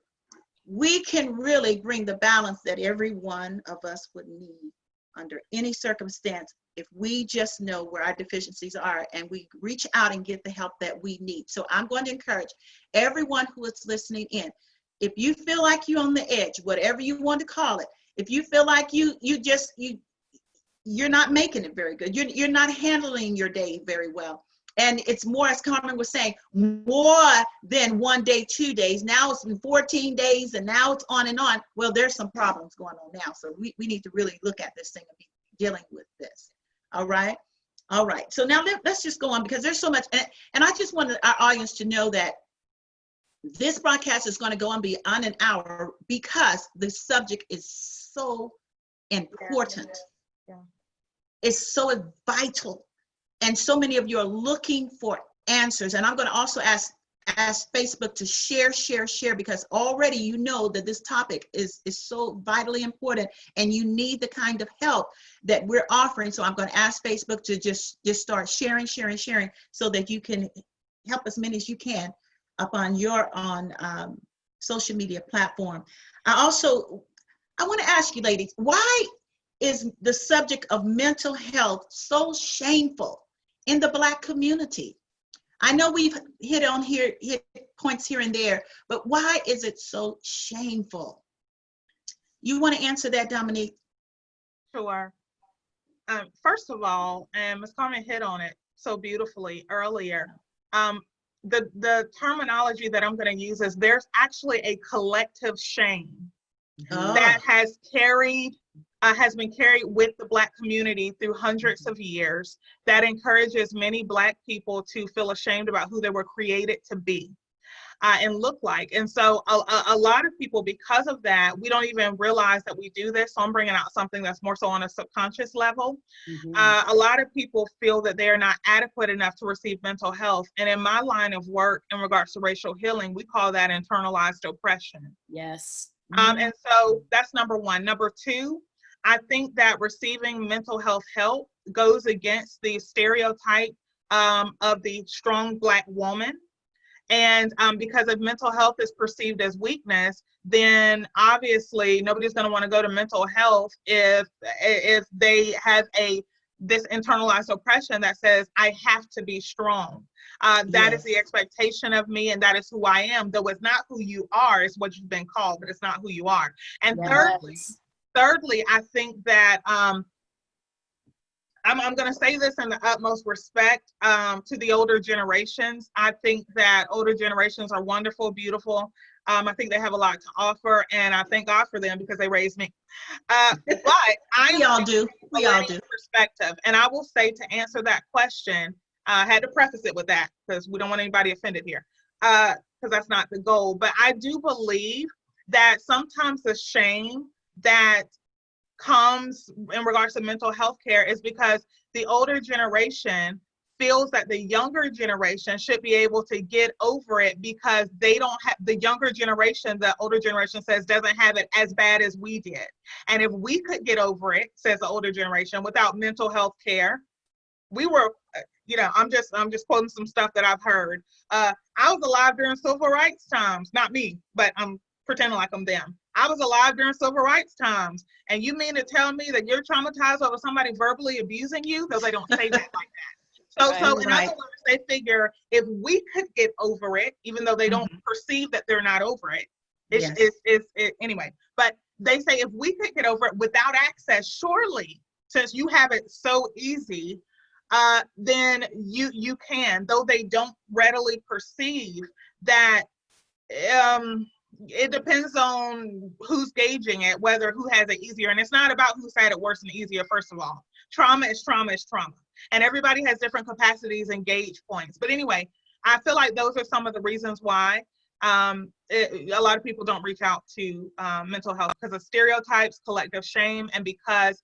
We can really bring the balance that every one of us would need under any circumstance if we just know where our deficiencies are and we reach out and get the help that we need. So I'm going to encourage everyone who is listening in. If you feel like you're on the edge, whatever you want to call it, if you feel like you you're not making it very good. You're not handling your day very well. And it's more, as Carmen was saying, more than 1 day, 2 days. Now it's been 14 days, and now it's on and on. Well, there's some problems going on now. So we need to really look at this thing and be dealing with this. All right. All right. So now let's just go on, because there's so much. And I just wanted our audience to know that this broadcast is going to go on beyond an hour, because the subject is so important. Yeah. It's so vital. And so many of you are looking for answers. And I'm going to also ask Facebook to share, because already you know that this topic is so vitally important, and you need the kind of help that we're offering. So I'm going to ask Facebook to just start sharing, so that you can help as many as you can up on your social media platform. I want to ask you, ladies, why is the subject of mental health so shameful in the Black community? I know we've hit points here and there, but why is it so shameful? You want to answer that, Dominique? Sure. First of all, and Ms. Carmen hit on it so beautifully earlier, the terminology that I'm going to use is there's actually a collective shame that has been carried with the Black community through hundreds of years, that encourages many Black people to feel ashamed about who they were created to be and look like. And so a lot of people, because of that, we don't even realize that we do this. So I'm bringing out something that's more so on a subconscious level. A lot of people feel that they are not adequate enough to receive mental health. And in my line of work, in regards to racial healing, we call that internalized oppression. Yes. And so that's number one. Number two, I think that receiving mental health help goes against the stereotype of the strong Black woman. And because if mental health is perceived as weakness, then obviously nobody's going to want to go to mental health if they have this internalized oppression that says, I have to be strong. That is the expectation of me, and that is who I am. Though it's not who you are, it's what you've been called, but it's not who you are. And thirdly, I think that I'm going to say this in the utmost respect to the older generations. I think that older generations are wonderful, beautiful. I think they have a lot to offer, and I thank God for them because they raised me. But we all do. Perspective, and I will say, to answer that question, I had to preface it with that because we don't want anybody offended here, because that's not the goal. But I do believe that sometimes the shame that comes in regards to mental health care is because the older generation feels that the younger generation should be able to get over it, because they don't have, the younger generation, the older generation says, doesn't have it as bad as we did. And if we could get over it, says the older generation, without mental health care, we were, I'm just quoting some stuff that I've heard. I was alive during civil rights times, not me, but I'm pretending like I'm them. I was alive during civil rights times. And you mean to tell me that you're traumatized over somebody verbally abusing you? Because they don't say that like that. So in other words, they figure if we could get over it, even though they don't perceive that they're not over it, anyway. But they say if we could get over it without access, surely, since you have it so easy, then you can, though they don't readily perceive that. It depends on who's gauging it, whether who has it easier. And it's not about who's had it worse and easier, first of all. Trauma is trauma is trauma. And everybody has different capacities and gauge points. But anyway, I feel like those are some of the reasons why a lot of people don't reach out to mental health, because of stereotypes, collective shame, and because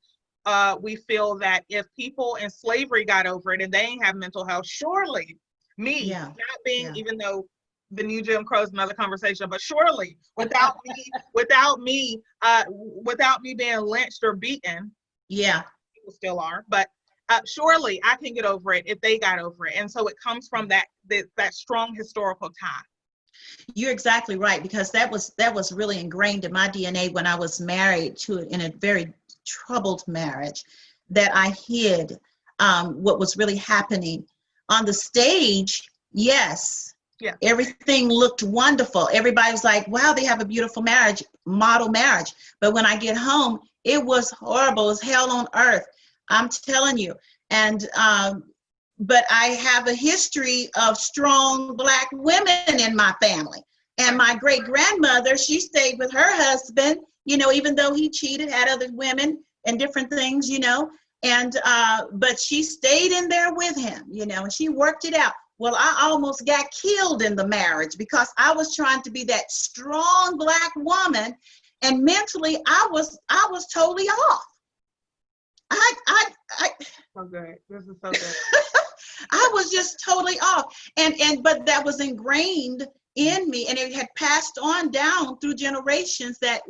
we feel that if people in slavery got over it and they ain't have mental health, surely not being, even though the new Jim Crow is another conversation, but surely without me being lynched or beaten, people still are, but surely I can get over it if they got over it. And so it comes from that strong historical tie. You're exactly right, because that was really ingrained in my DNA when I was married in a very troubled marriage, that I hid what was really happening on the stage. Yes. Yeah. Everything looked wonderful. Everybody was like, wow, they have a beautiful marriage, model marriage. But when I get home, it was horrible. It was hell on earth. I'm telling you. And but I have a history of strong Black women in my family. And my great grandmother, she stayed with her husband, you know, even though he cheated, had other women and different things, you know. And but she stayed in there with him, you know, and she worked it out. Well, I almost got killed in the marriage because I was trying to be that strong Black woman, and mentally I was totally off. I So good. This is so good. I was just totally off. And but that was ingrained in me, and it had passed on down through generations that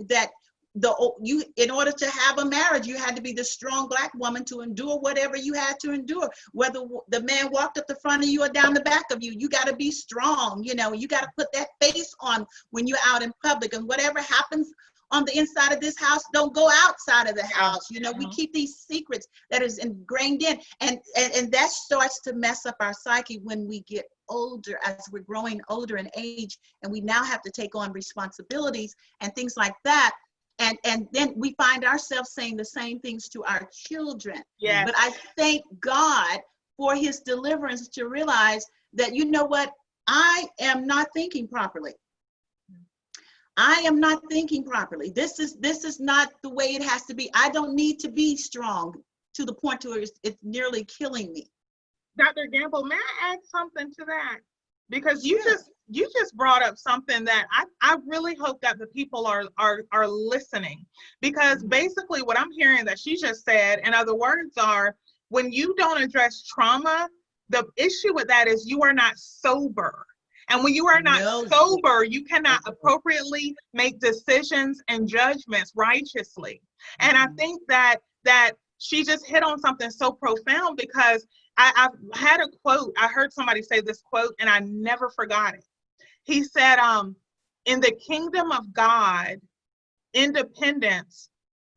you, in order to have a marriage, you had to be the strong Black woman to endure whatever you had to endure. Whether the man walked up the front of you or down the back of you, you got to be strong. You know, you got to put that face on when you're out in public, and whatever happens on the inside of this house, don't go outside of the house. You know, we keep these secrets that is ingrained in, and that starts to mess up our psyche when we get older, as we're growing older in age, and we now have to take on responsibilities and things like that. And then we find ourselves saying the same things to our children. Yeah. But I thank God for his deliverance to realize that, you know what, I am not thinking properly. I am not thinking properly. This is not the way it has to be. I don't need to be strong to the point where it's nearly killing me. Dr. Gamble, may I add something to that? Because you just brought up something that I really hope that the people are listening, because basically what I'm hearing that she just said, in other words, are when you don't address trauma, the issue with that is you are not sober. And when you are not sober, you cannot appropriately make decisions and judgments righteously. And I think that she just hit on something so profound, because I've had a quote. I heard somebody say this quote and I never forgot it. He said, in the kingdom of God, independence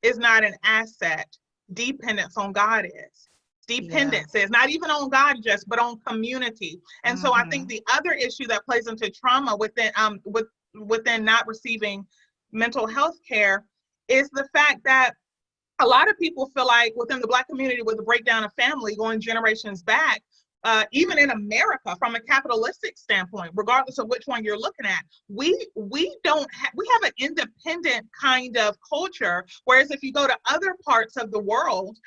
is not an asset. Dependence on God is. Dependence is not even on God just, but on community. And so I think the other issue that plays into trauma within not receiving mental health care is the fact that a lot of people feel like within the Black community, with the breakdown of family going generations back, even in America, from a capitalistic standpoint, regardless of which one you're looking at, we have an independent kind of culture. Whereas if you go to other parts of the world,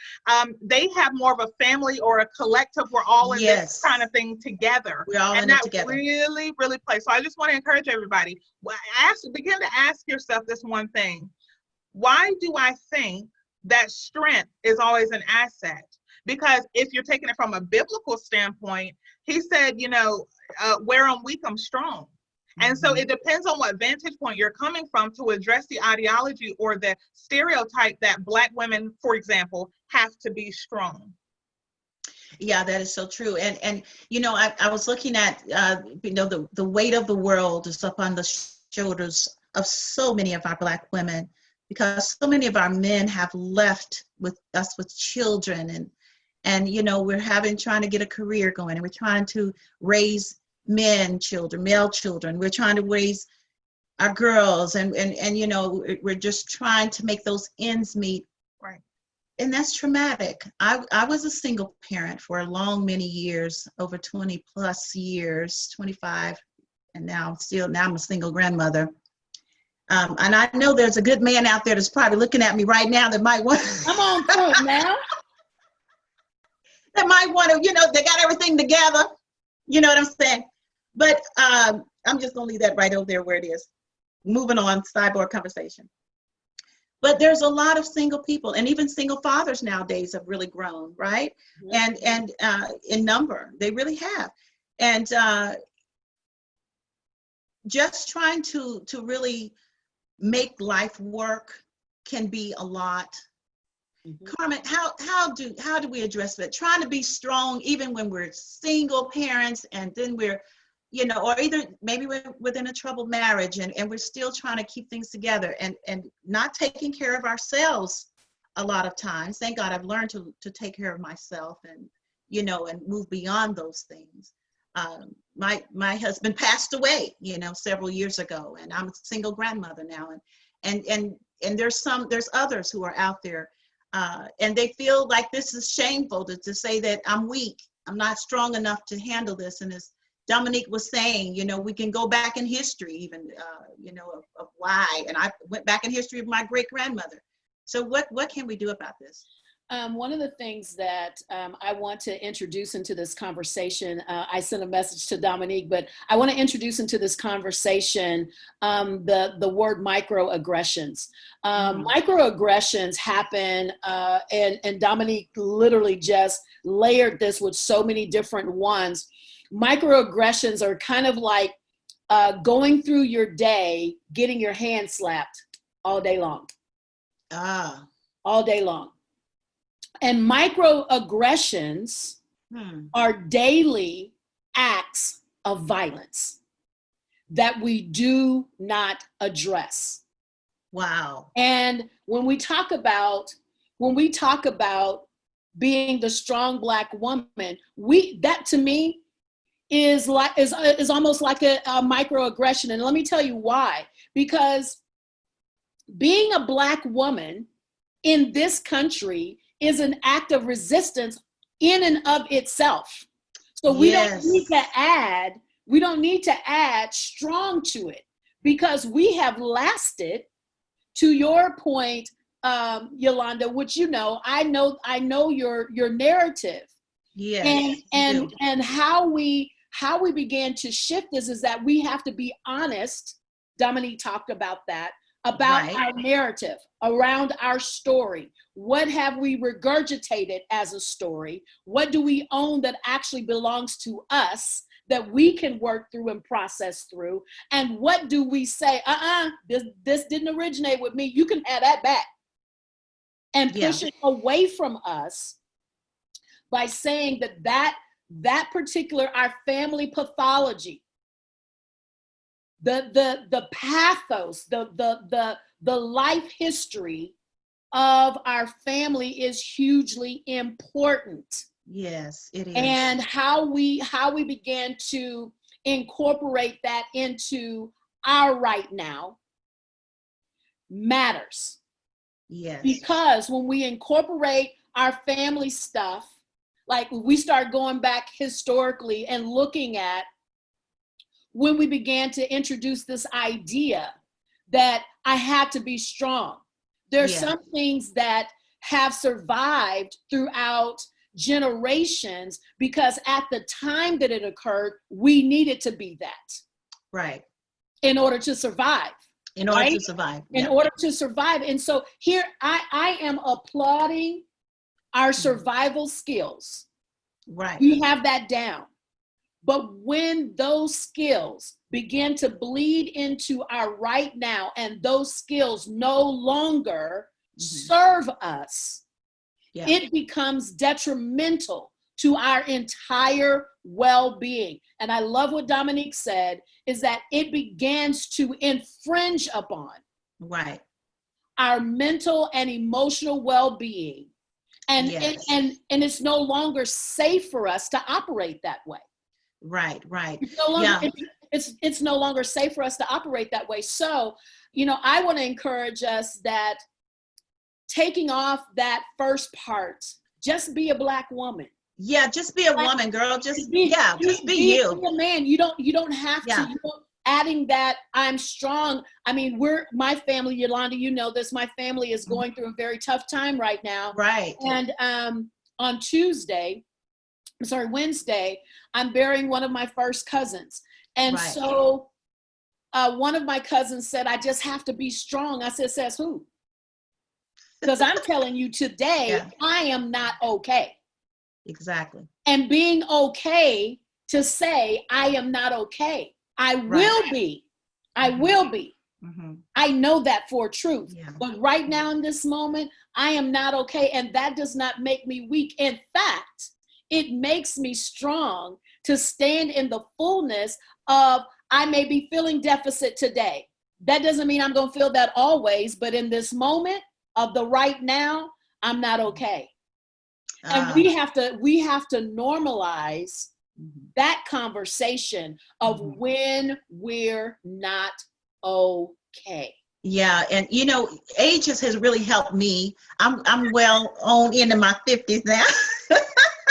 they have more of a family or a collective. We're all in this kind of thing together. We're all in it together. And that really, really plays. So I just want to encourage everybody, begin to ask yourself this one thing. Why do I think that strength is always an asset? Because if you're taking it from a biblical standpoint, he said, you know, where I'm weak, I'm strong. And so it depends on what vantage point you're coming from to address the ideology or the stereotype that Black women, for example, have to be strong. Yeah, that is so true. And you know, I was looking at, you know, the weight of the world is up on the shoulders of so many of our Black women, because so many of our men have left with us with children, and you know, we're trying to get a career going, and we're trying to raise male children. We're trying to raise our girls, and you know, we're just trying to make those ends meet. Right. And that's traumatic. I was a single parent for many years, over 20 plus years, 25, and now I'm a single grandmother. And I know there's a good man out there that's probably looking at me right now that might want. Come on through now. That might want to, you know, they got everything together. You know what I'm saying? But I'm just gonna leave that right over there where it is. Moving on, sidebar conversation. But there's a lot of single people, and even single fathers nowadays have really grown, right? And in number, they really have. And just trying to really make life work can be a lot. Carmen, how do we address that? Trying to be strong even when we're single parents, and then we're, you know, or either maybe we're within a troubled marriage, and we're still trying to keep things together, and not taking care of ourselves a lot of times. Thank God I've learned to take care of myself, and you know, and move beyond those things. My husband passed away, you know, several years ago, and I'm a single grandmother now, and there's others who are out there And they feel like this is shameful to say that I'm weak, I'm not strong enough to handle this. And as Dominique was saying, you know, we can go back in history even, you know, of why. And I went back in history of my great grandmother. So what can we do about this? One of the things that I want to introduce into this conversation, I sent a message to Dominique, but I want to introduce into this conversation the word microaggressions. Microaggressions happen, and Dominique literally just layered this with so many different ones. Microaggressions are kind of like going through your day, getting your hand slapped all day long. All day long. And microaggressions are daily acts of violence that we do not address. Wow. And when we talk about being the strong Black woman, that to me is almost like a microaggression. And let me tell you why. Because being a Black woman in this country is an act of resistance in and of itself. So we don't need to add strong to it, because we have lasted, to your point, Yolanda, which I know your narrative. Yes. And how we began to shift this is that we have to be honest. Dominique talked about that, about our narrative, around our story. What have we regurgitated as a story? What do we own that actually belongs to us that we can work through and process through? And what do we say, this didn't originate with me, you can have that back. And push it away from us by saying that particular, our family pathology, the pathos, the life history of our family is hugely important. Yes, it is. And how we began to incorporate that into our right now matters. Yes. Because when we incorporate our family stuff, like we start going back historically and looking at when we began to introduce this idea that I had to be strong. There are some things that have survived throughout generations because at the time that it occurred, we needed to be that. Right. In order to survive. In order to survive. In order to survive. And so here I am applauding our survival skills. Right. We have that down. But when those skills begin to bleed into our right now and those skills no longer serve us, it becomes detrimental to our entire well-being. And I love what Dominique said, is that it begins to infringe upon our mental and emotional well-being. And it's no longer safe for us to operate that way. Right. It's no longer safe for us to operate that way. So, I want to encourage us that taking off that first part, just be a Black woman. Yeah, just be a woman, girl. Just be you. Be a man. You don't have to. Adding that I'm strong. I mean, my family, Yolanda, you know this, my family is going through a very tough time right now. Right. And on Wednesday, I'm burying one of my first cousins. And so one of my cousins said, I just have to be strong. I said, says who? Because I'm telling you today, I am not okay. Exactly. And being okay to say, I am not okay. I will be. I will be. I know that for truth. Yeah. But right now in this moment, I am not okay. And that does not make me weak. In fact, it makes me strong to stand in the fullness of, I may be feeling deficit today. That doesn't mean I'm going to feel that always, but in this moment of the right now, I'm not okay. And we have to normalize that conversation of when we're not okay. Yeah, and age has really helped me. I'm well on into my 50s now.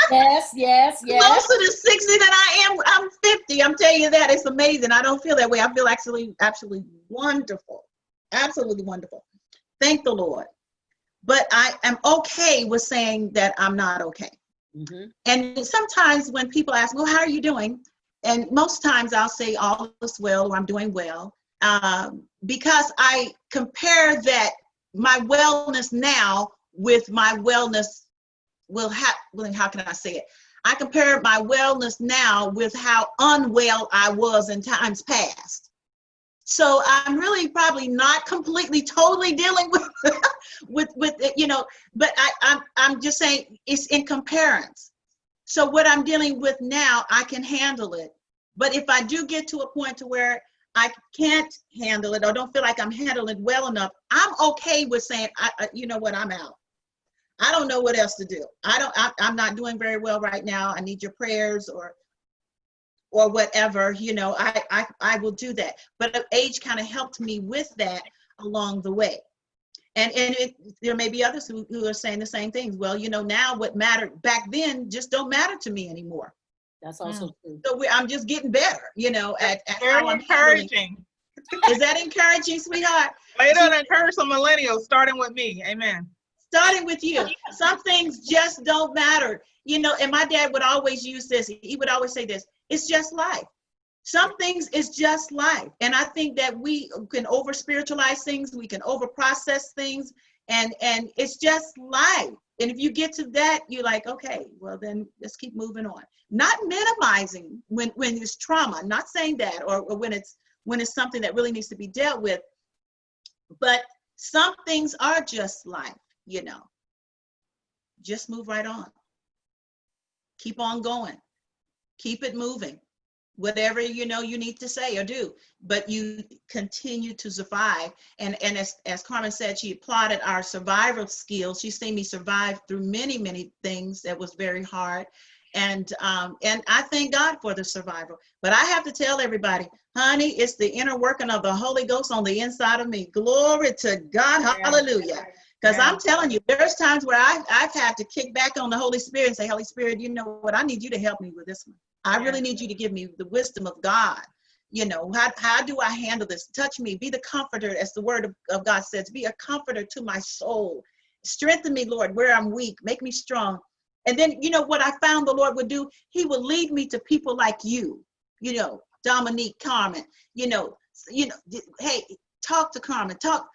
Yes. Closer to 60 than I am. I'm 50. I'm telling you that. It's amazing. I don't feel that way. I feel actually absolutely wonderful. Absolutely wonderful. Thank the Lord. But I am okay with saying that I'm not okay. Mm-hmm. And sometimes when people ask, well, how are you doing? And most times I'll say all is well, or I'm doing well. Because I compare that my wellness now with my wellness how can I say it? I compare my wellness now with how unwell I was in times past. So I'm really probably not completely, totally dealing with with it, but I'm just saying it's in comparison. So what I'm dealing with now, I can handle it. But if I do get to a point to where I can't handle it or don't feel like I'm handling it well enough, I'm okay with saying, you know what, I'm out. I don't know what else to do. I'm not doing very well right now. I need your prayers or whatever, I will do that. But age kind of helped me with that along the way. And there may be others who are saying the same things. Well, now what mattered back then just don't matter to me anymore. That's also true. So I'm just getting better, at Very how I'm encouraging. Is that encouraging, sweetheart? Way to encourage some millennials, starting with me. Amen. Starting with you. Some things just don't matter. And my dad would always use this. He would always say this, it's just life. Some things is just life. And I think that we can over spiritualize things. We can over process things. And it's just life. And if you get to that, you're like, okay, well then let's keep moving on. Not minimizing when it's trauma, not saying that, or when it's something that really needs to be dealt with. But some things are just life, Just move right on. Keep on going. Keep it moving. Whatever you need to say or do, but you continue to survive. And as Carmen said, she applauded our survival skills. She's seen me survive through many, many things that was very hard. And I thank God for the survival. But I have to tell everybody, honey, it's the inner working of the Holy Ghost on the inside of me. Glory to God. Hallelujah. Because I'm telling you, there's times where I've had to kick back on the Holy Spirit and say, Holy Spirit, you know what? I need you to help me with this one. I really need you to give me the wisdom of God. How do I handle this? Touch me. Be the comforter, as the word of God says. Be a comforter to my soul. Strengthen me, Lord, where I'm weak. Make me strong. And then, what I found the Lord would do? He would lead me to people like you, Dominique, Carmen, hey, talk to Carmen, talk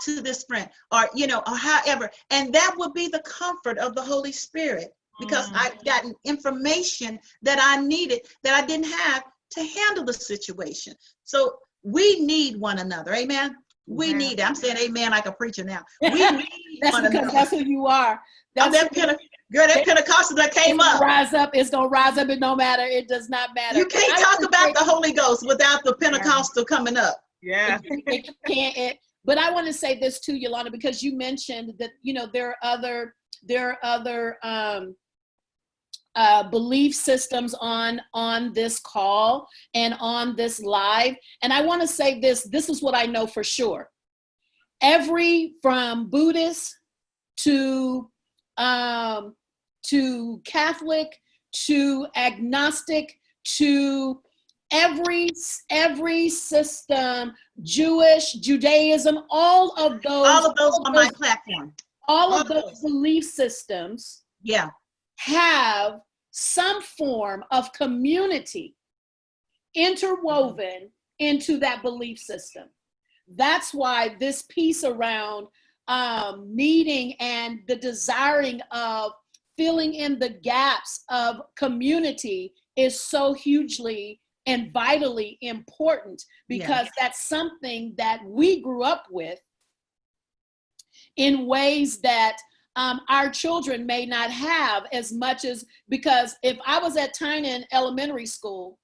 to this friend, or however. And that would be the comfort of the Holy Spirit. Because I've gotten information that I needed that I didn't have to handle the situation. So we need one another. Amen. We need it. I'm saying amen like a preacher now. We need one another. That's who you are. That's that Pentecostal that came up. It's gonna rise up. It no matter. It does not matter. You can't talk about the Holy Ghost without the Pentecostal coming up. Yeah. It can't. But I want to say this too, Yolanda, because you mentioned that there are other belief systems on this call and on this live. And I want to say this is what I know for sure. From Buddhist to Catholic to agnostic to every system, Judaism, all of those on my platform. All of those belief systems have some form of community interwoven into that belief system. That's why this piece around needing and the desiring of filling in the gaps of community is so hugely and vitally important, because that's something that we grew up with in ways that our children may not have as much as, because if I was at Tynan Elementary School,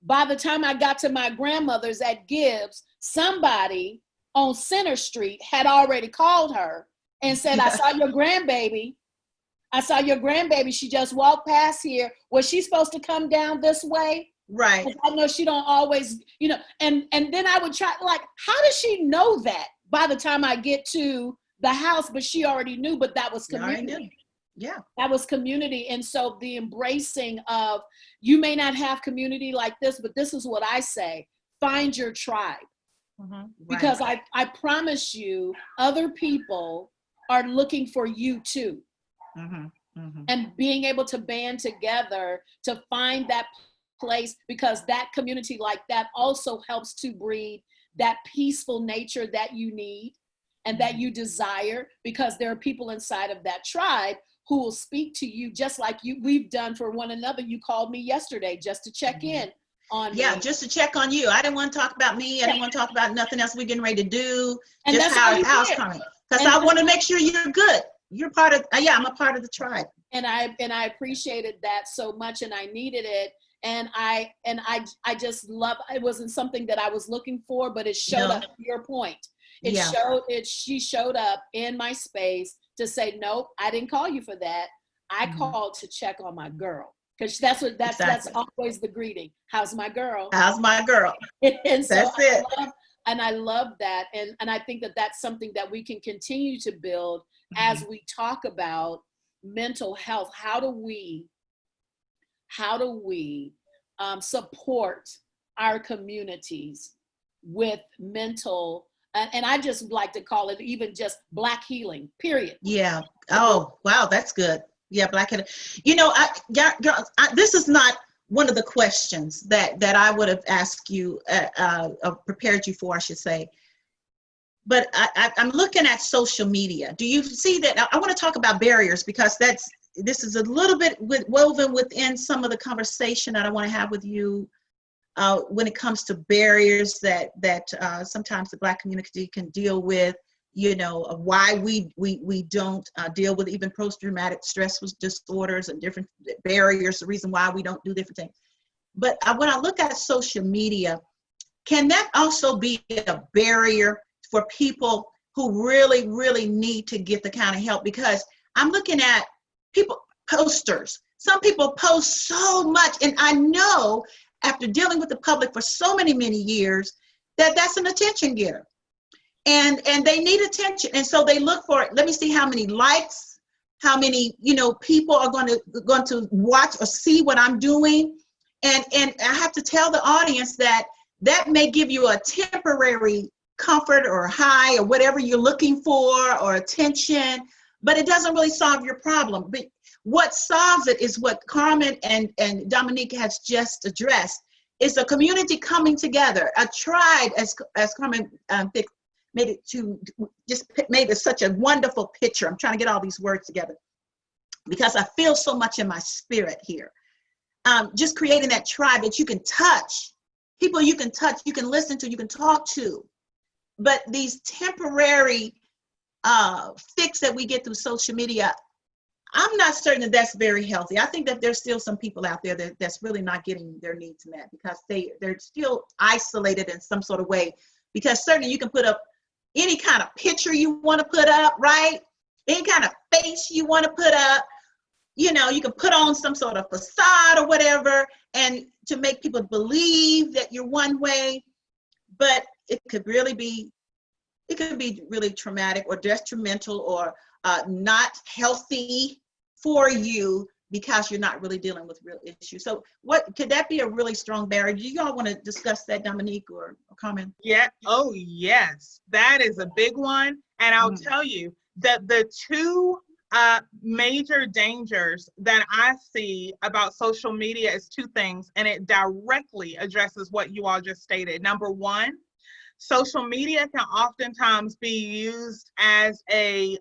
by the time I got to my grandmother's at Gibbs, somebody on Center Street had already called her and said, I saw your grandbaby. She just walked past here. Was she supposed to come down this way? Right. I know she don't always, and then I would try, like, how does she know that by the time I get to the house? But she already knew, but that was community. Yeah. That was community. And so the embracing of, you may not have community like this, but this is what I say, find your tribe. Because I promise you, other people are looking for you too. And being able to band together to find that place, because that community like that also helps to breed that peaceful nature that you need and that you desire, because there are people inside of that tribe who will speak to you just like we've done for one another. You called me yesterday just to check in on me. Just to check on you. I didn't want to talk about me. I didn't want to talk about nothing else we're getting ready to do. And just how's coming. Because I want to make sure you're good. You're part of, I'm a part of the tribe. And I appreciated that so much, and I needed it. And I just love, it wasn't something that I was looking for, but it showed up, to your point. She showed up in my space to say, nope, I didn't call you for that. I called to check on my girl. Because that's always the greeting. How's my girl? How's my girl? And so that's it. I love that. And I think that that's something that we can continue to build as we talk about mental health. How do we support our communities with mental, and I just like to call it even just Black healing, period. Yeah. Oh, wow. That's good. Yeah. Black healing. This is not one of the questions that I would have asked you, prepared you for, I should say. But I'm looking at social media. Do you see that? I want to talk about barriers, because this is a little bit woven within some of the conversation that I want to have with you when it comes to barriers that sometimes the Black community can deal with, of why we don't deal with even post-traumatic stress disorders and different barriers, the reason why we don't do different things. But when I look at social media, can that also be a barrier for people who really, really need to get the kind of help? Because I'm looking at posters. Some people post so much, and I know after dealing with the public for so many years that that's an attention getter, and they need attention, and so they look for it. Let me see how many likes, how many people are going to watch or see what I'm doing, and I have to tell the audience that may give you a temporary comfort or high or whatever you're looking for, or attention, but it doesn't really solve your problem. But what solves it is what Carmen and Dominique has just addressed, is a community coming together, a tribe, as Carmen made it such a wonderful picture. I'm trying to get all these words together because I feel so much in my spirit here. Just creating that tribe that you can touch, people you can touch, you can listen to, you can talk to. But these temporary fix that we get through social media, I'm not certain that that's very healthy. I think that there's still some people out there that's really not getting their needs met, because they're still isolated in some sort of way. Because certainly you can put up any kind of picture you want to put up, right? Any kind of face you want to put up. You can put on some sort of facade or whatever, and to make people believe that you're one way. But it could be really traumatic or detrimental or not healthy for you, because you're not really dealing with real issues. So what could that be a really strong barrier? Do you all want to discuss that, Dominique or Carmen? Yeah. Oh, yes. That is a big one. And I'll tell you that the two major dangers that I see about social media is two things, and it directly addresses what you all just stated. Number one, social media can oftentimes be used as a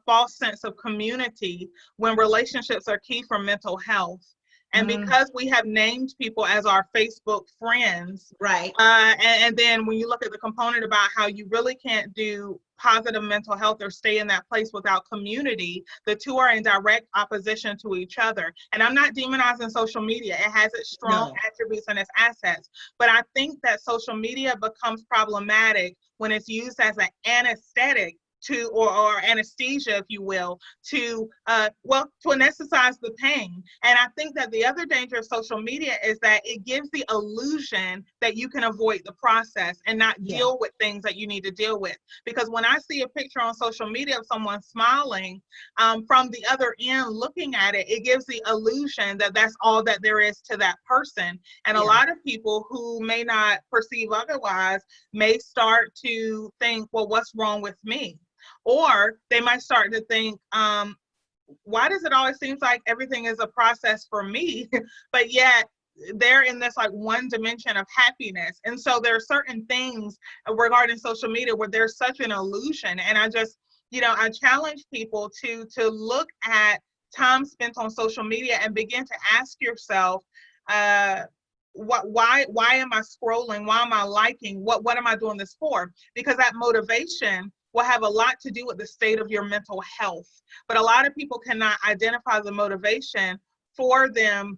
false sense of community when relationships are key for mental health. And because we have named people as our Facebook friends, right? And then when you look at the component about how you really can't do positive mental health or stay in that place without community, the two are in direct opposition to each other. And I'm not demonizing social media. It has its strong attributes and its assets. But I think that social media becomes problematic when it's used as an anesthetic to, or anesthesia, if you will, to anesthetize the pain. And I think that the other danger of social media is that it gives the illusion that you can avoid the process and not deal with things that you need to deal with. Because when I see a picture on social media of someone smiling, from the other end looking at it, it gives the illusion that that's all that there is to that person. And a lot of people who may not perceive otherwise may start to think, well, what's wrong with me? Or they might start to think, why does it always seem like everything is a process for me? But yet they're in this like one dimension of happiness. And so there are certain things regarding social media where there's such an illusion. And I just, I challenge people to look at time spent on social media and begin to ask yourself, why am I scrolling? Why am I liking? What am I doing this for? Because that motivation will have a lot to do with the state of your mental health. But a lot of people cannot identify the motivation for them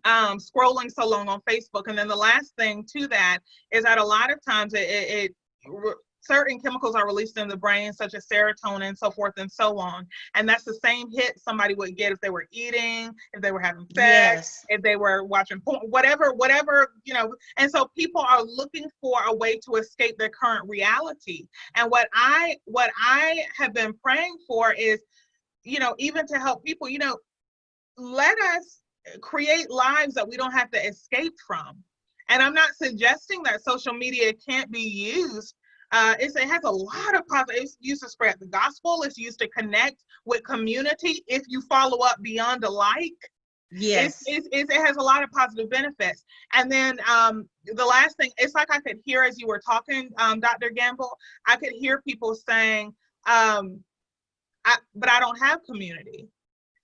scrolling so long on Facebook. And then the last thing to that is that a lot of times certain chemicals are released in the brain, such as serotonin and so forth and so on. And that's the same hit somebody would get if they were eating, if they were having sex, if they were watching porn, whatever, And so people are looking for a way to escape their current reality. And what I have been praying for is, even to help people, let us create lives that we don't have to escape from. And I'm not suggesting that social media can't be used. It has a lot of positive. It's used to spread the gospel. It's used to connect with community. If you follow up beyond a like, it has a lot of positive benefits. And then the last thing, it's like I could hear as you were talking, Dr. Gamble, I could hear people saying, but I don't have community.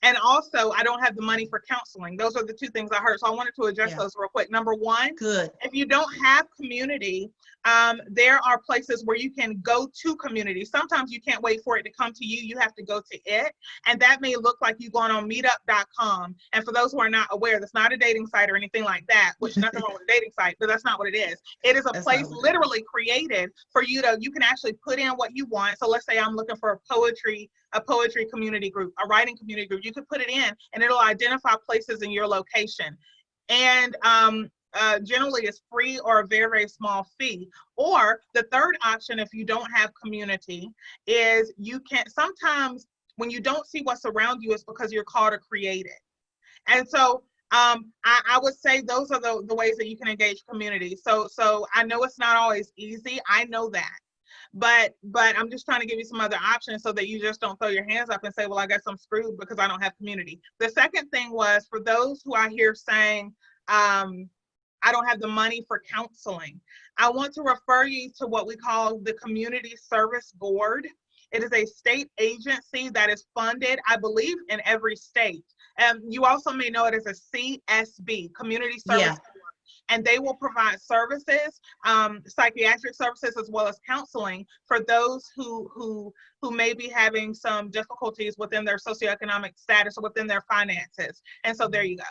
And also, I don't have the money for counseling. Those are the two things I heard. So I wanted to address those real quick. Number one, if you don't have community, there are places where you can go to community. Sometimes you can't wait for it to come to you. You have to go to it. And that may look like you going on meetup.com. And for those who are not aware, that's not a dating site or anything like that, which nothing wrong with a dating site, but that's not what it is. It is a place literally created for you can actually put in what you want. So let's say I'm looking for a poetry community group, a writing community group. You could put it in and it'll identify places in your location. And generally it's free or a very, very small fee. Or the third option, if you don't have community, is you can sometimes when you don't see what's around you, it's because you're called to create it. And so I would say those are the ways that you can engage community. So I know it's not always easy. I know that. But I'm just trying to give you some other options so that you just don't throw your hands up and say, well, I guess I'm screwed because I don't have community. The second thing was for those who I hear saying, I don't have the money for counseling. I want to refer you to what we call the Community Service Board. It is a state agency that is funded, I believe, in every state. You also may know it as a CSB, Community Service Board. And they will provide services, psychiatric services, as well as counseling for those who may be having some difficulties within their socioeconomic status or within their finances. And so there you go.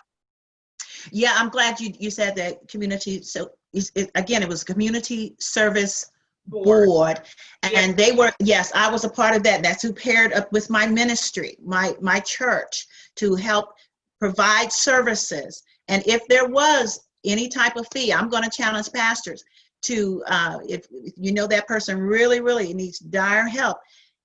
Yeah, I'm glad you said that community. So it was Community Service Board. And they were, I was a part of that. That's who paired up with my ministry, my church, to help provide services. And if there was any type of fee, I'm going to challenge pastors to, if you know that person really, really needs dire help,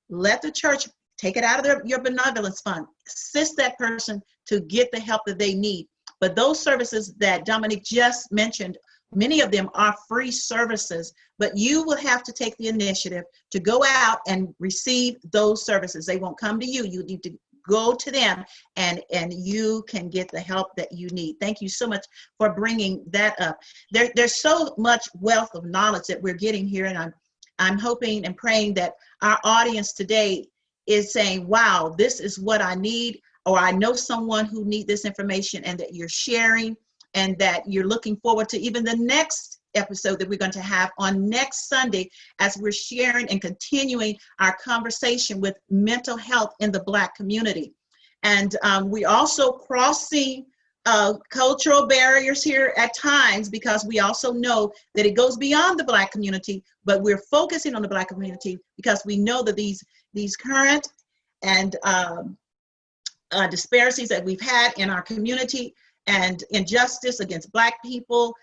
let the church take it out of your benevolence fund, assist that person to get the help that they need. But those services that Dominique just mentioned, many of them are free services, but you will have to take the initiative to go out and receive those services. They won't come to you. You need to go to them and you can get the help that you need. Thank you so much for bringing that up. There's so much wealth of knowledge that we're getting here, and I'm hoping and praying that our audience today is saying, wow, this is what I need, or I know someone who needs this information, and that you're sharing and that you're looking forward to even the next episode that we're going to have on next Sunday as we're sharing and continuing our conversation with mental health in the Black community. And we also crossing cultural barriers here at times, because we also know that it goes beyond the Black community, but we're focusing on the Black community because we know that these current and disparities that we've had in our community and injustice against Black people,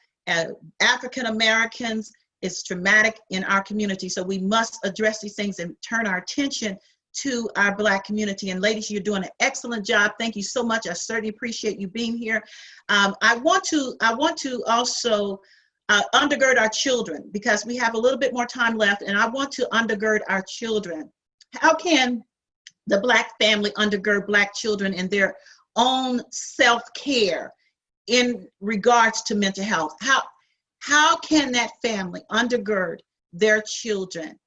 African Americans, is traumatic in our community. So we must address these things and turn our attention to our Black community. And ladies, you're doing an excellent job. Thank you so much. I certainly appreciate you being here. I want to also undergird our children, because we have a little bit more time left, and I want to undergird our children. How can the Black family undergird Black children in their own self-care in regards to mental health? How can that family undergird their children?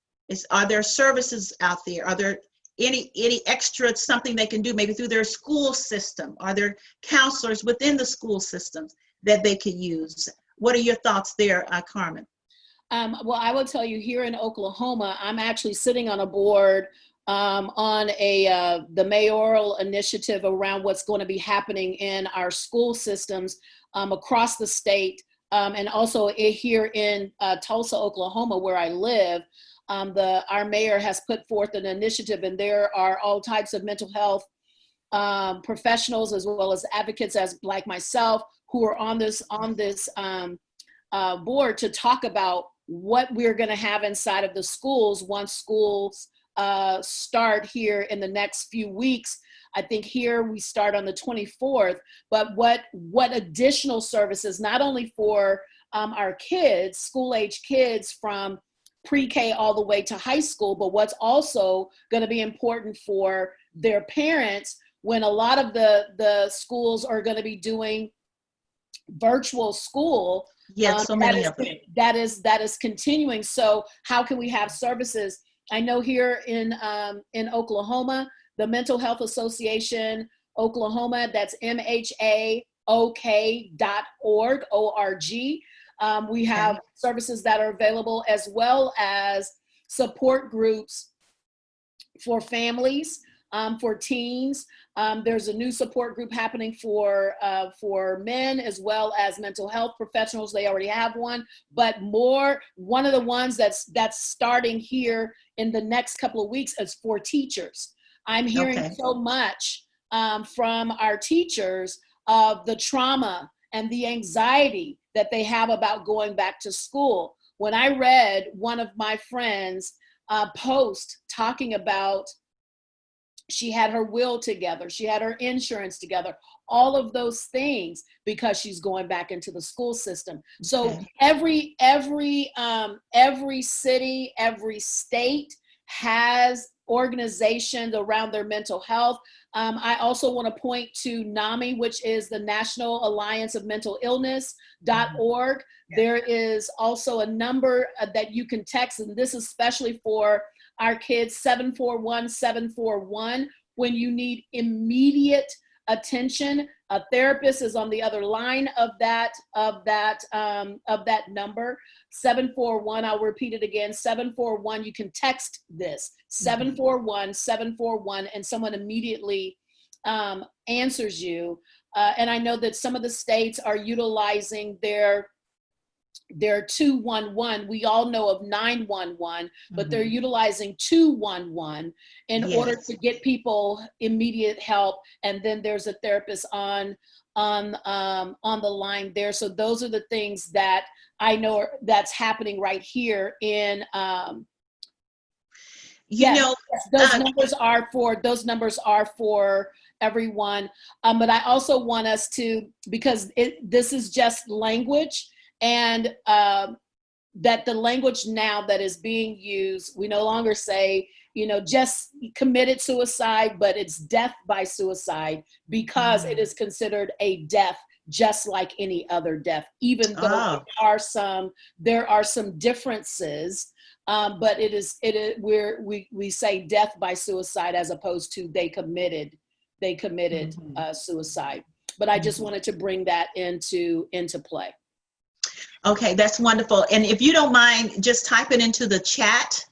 Are there services out there? Are there any extra something they can do, maybe through their school system? Are there counselors within the school systems that they could use? What are your thoughts there, Carmen? Well, I will tell you, here in Oklahoma, I'm actually sitting on a board on the mayoral initiative around what's going to be happening in our school systems across the state, and also here in Tulsa, Oklahoma, where I live. Our mayor has put forth an initiative, and there are all types of mental health professionals, as well as advocates, like myself, who are on this board to talk about what we're going to have inside of the schools once schools start here in the next few weeks. I think here we start on the 24th, but what additional services, not only for our kids, school-age kids from pre-K all the way to high school, but what's also going to be important for their parents, when a lot of the schools are going to be doing virtual school. Yes, so many of them. That is continuing. So how can we have services? I know here in Oklahoma, the Mental Health Association Oklahoma, that's MHAOK.org, O-R-G. We have services that are available, as well as support groups for families, for teens. There's a new support group happening for men, as well as mental health professionals. They already have one, but one of the ones that's starting here in the next couple of weeks is for teachers. I'm hearing so much from our teachers of the trauma and the anxiety that they have about going back to school. When I read one of my friends' post talking about she had her will together, she had her insurance together, all of those things, because she's going back into the school system. So every city, every state has organizations around their mental health. I also want to point to NAMI, which is the National Alliance of Mental Illness.org. There is also a number that you can text, and this is especially for our kids, 741-741. When you need immediate attention, a therapist is on the other line of that number, 741. I'll repeat it again, 741. You can text this, 741-741, and someone immediately answers you. And I know that some of the states are utilizing their 211. We all know of 911, but they're utilizing 211 in order to get people immediate help. And then there's a therapist on the line there. So those are the things that I know that's happening right here in. Those numbers are for everyone. But I also want us to, because this is just language. And that the language now that is being used, we no longer say, just committed suicide, but it's death by suicide, because it is considered a death just like any other death, even though there are some differences. But we say death by suicide as opposed to they committed suicide. But I just wanted to bring that into play. Okay, that's wonderful. And if you don't mind, just type it into the chat,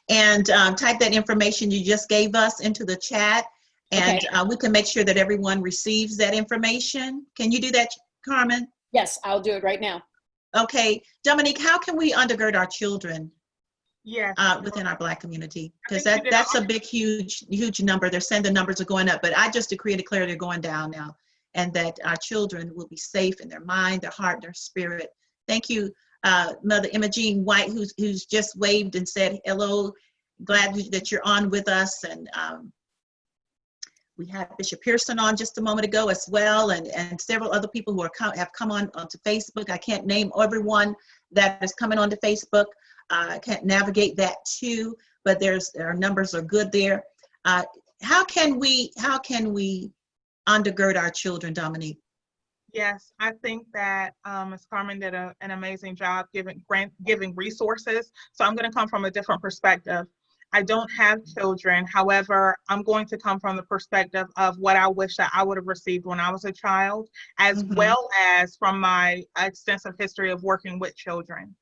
and type that information you just gave us into the chat. And Okay. we can make sure that everyone receives that information. Can you do that, Carmen? Yes, I'll do it right now. Okay. Dominique, how can we undergird our children Yes. within our Black community? Because think you did that's a big, huge number. They're saying the numbers are going up, but I just decree and declare they're going down now, and that our children will be safe in their mind, their heart, their spirit. Thank you, Mother Imogene White, who's just waved and said hello. Glad that you're on with us. And we had Bishop Pearson on just a moment ago as well, and several other people who have come on onto Facebook. I can't name everyone that is coming onto Facebook. I can't navigate that too, but our numbers are good there. How can we undergird our children, Dominique? Yes, I think that Ms. Carmen did an amazing job giving resources. So I'm going to come from a different perspective. I don't have children. However, I'm going to come from the perspective of what I wish that I would have received when I was a child, as well as from my extensive history of working with children.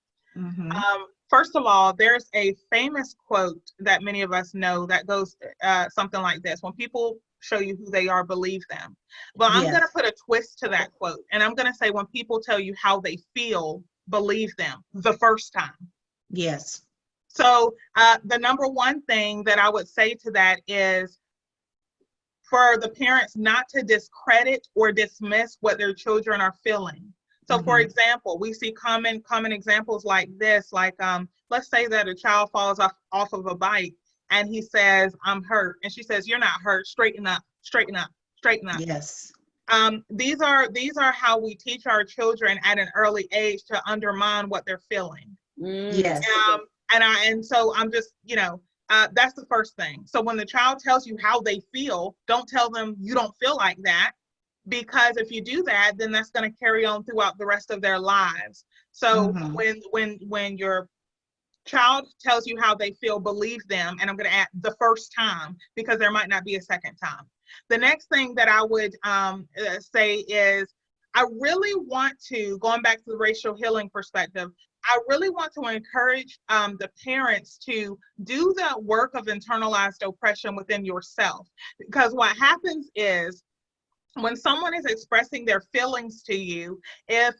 First of all, there's a famous quote that many of us know that goes something like this: when people show you who they are, believe them. But I'm going to put a twist to that quote, and I'm going to say, when people tell you how they feel, believe them the first time. Yes. So the number one thing that I would say to that is for the parents not to discredit or dismiss what their children are feeling. So for example, we see common examples like this, like let's say that a child falls off of a bike and he says, "I'm hurt." And she says, "You're not hurt. Straighten up, straighten up, straighten up." Yes. These are how we teach our children at an early age to undermine what they're feeling. Yes. And so I'm just, that's the first thing. So when the child tells you how they feel, don't tell them you don't feel like that, because if you do that, then that's going to carry on throughout the rest of their lives. So when your child tells you how they feel, believe them. And I'm going to add the first time, because there might not be a second time. The next thing that I would say is, I really want to, going back to the racial healing perspective, I really want to encourage the parents to do the work of internalized oppression within yourself. Because what happens is, when someone is expressing their feelings to you, if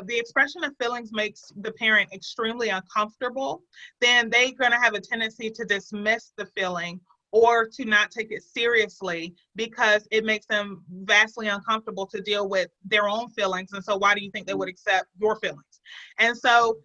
the expression of feelings makes the parent extremely uncomfortable, then they're going to have a tendency to dismiss the feeling or to not take it seriously, because it makes them vastly uncomfortable to deal with their own feelings. And so why do you think they would accept your feelings? And so,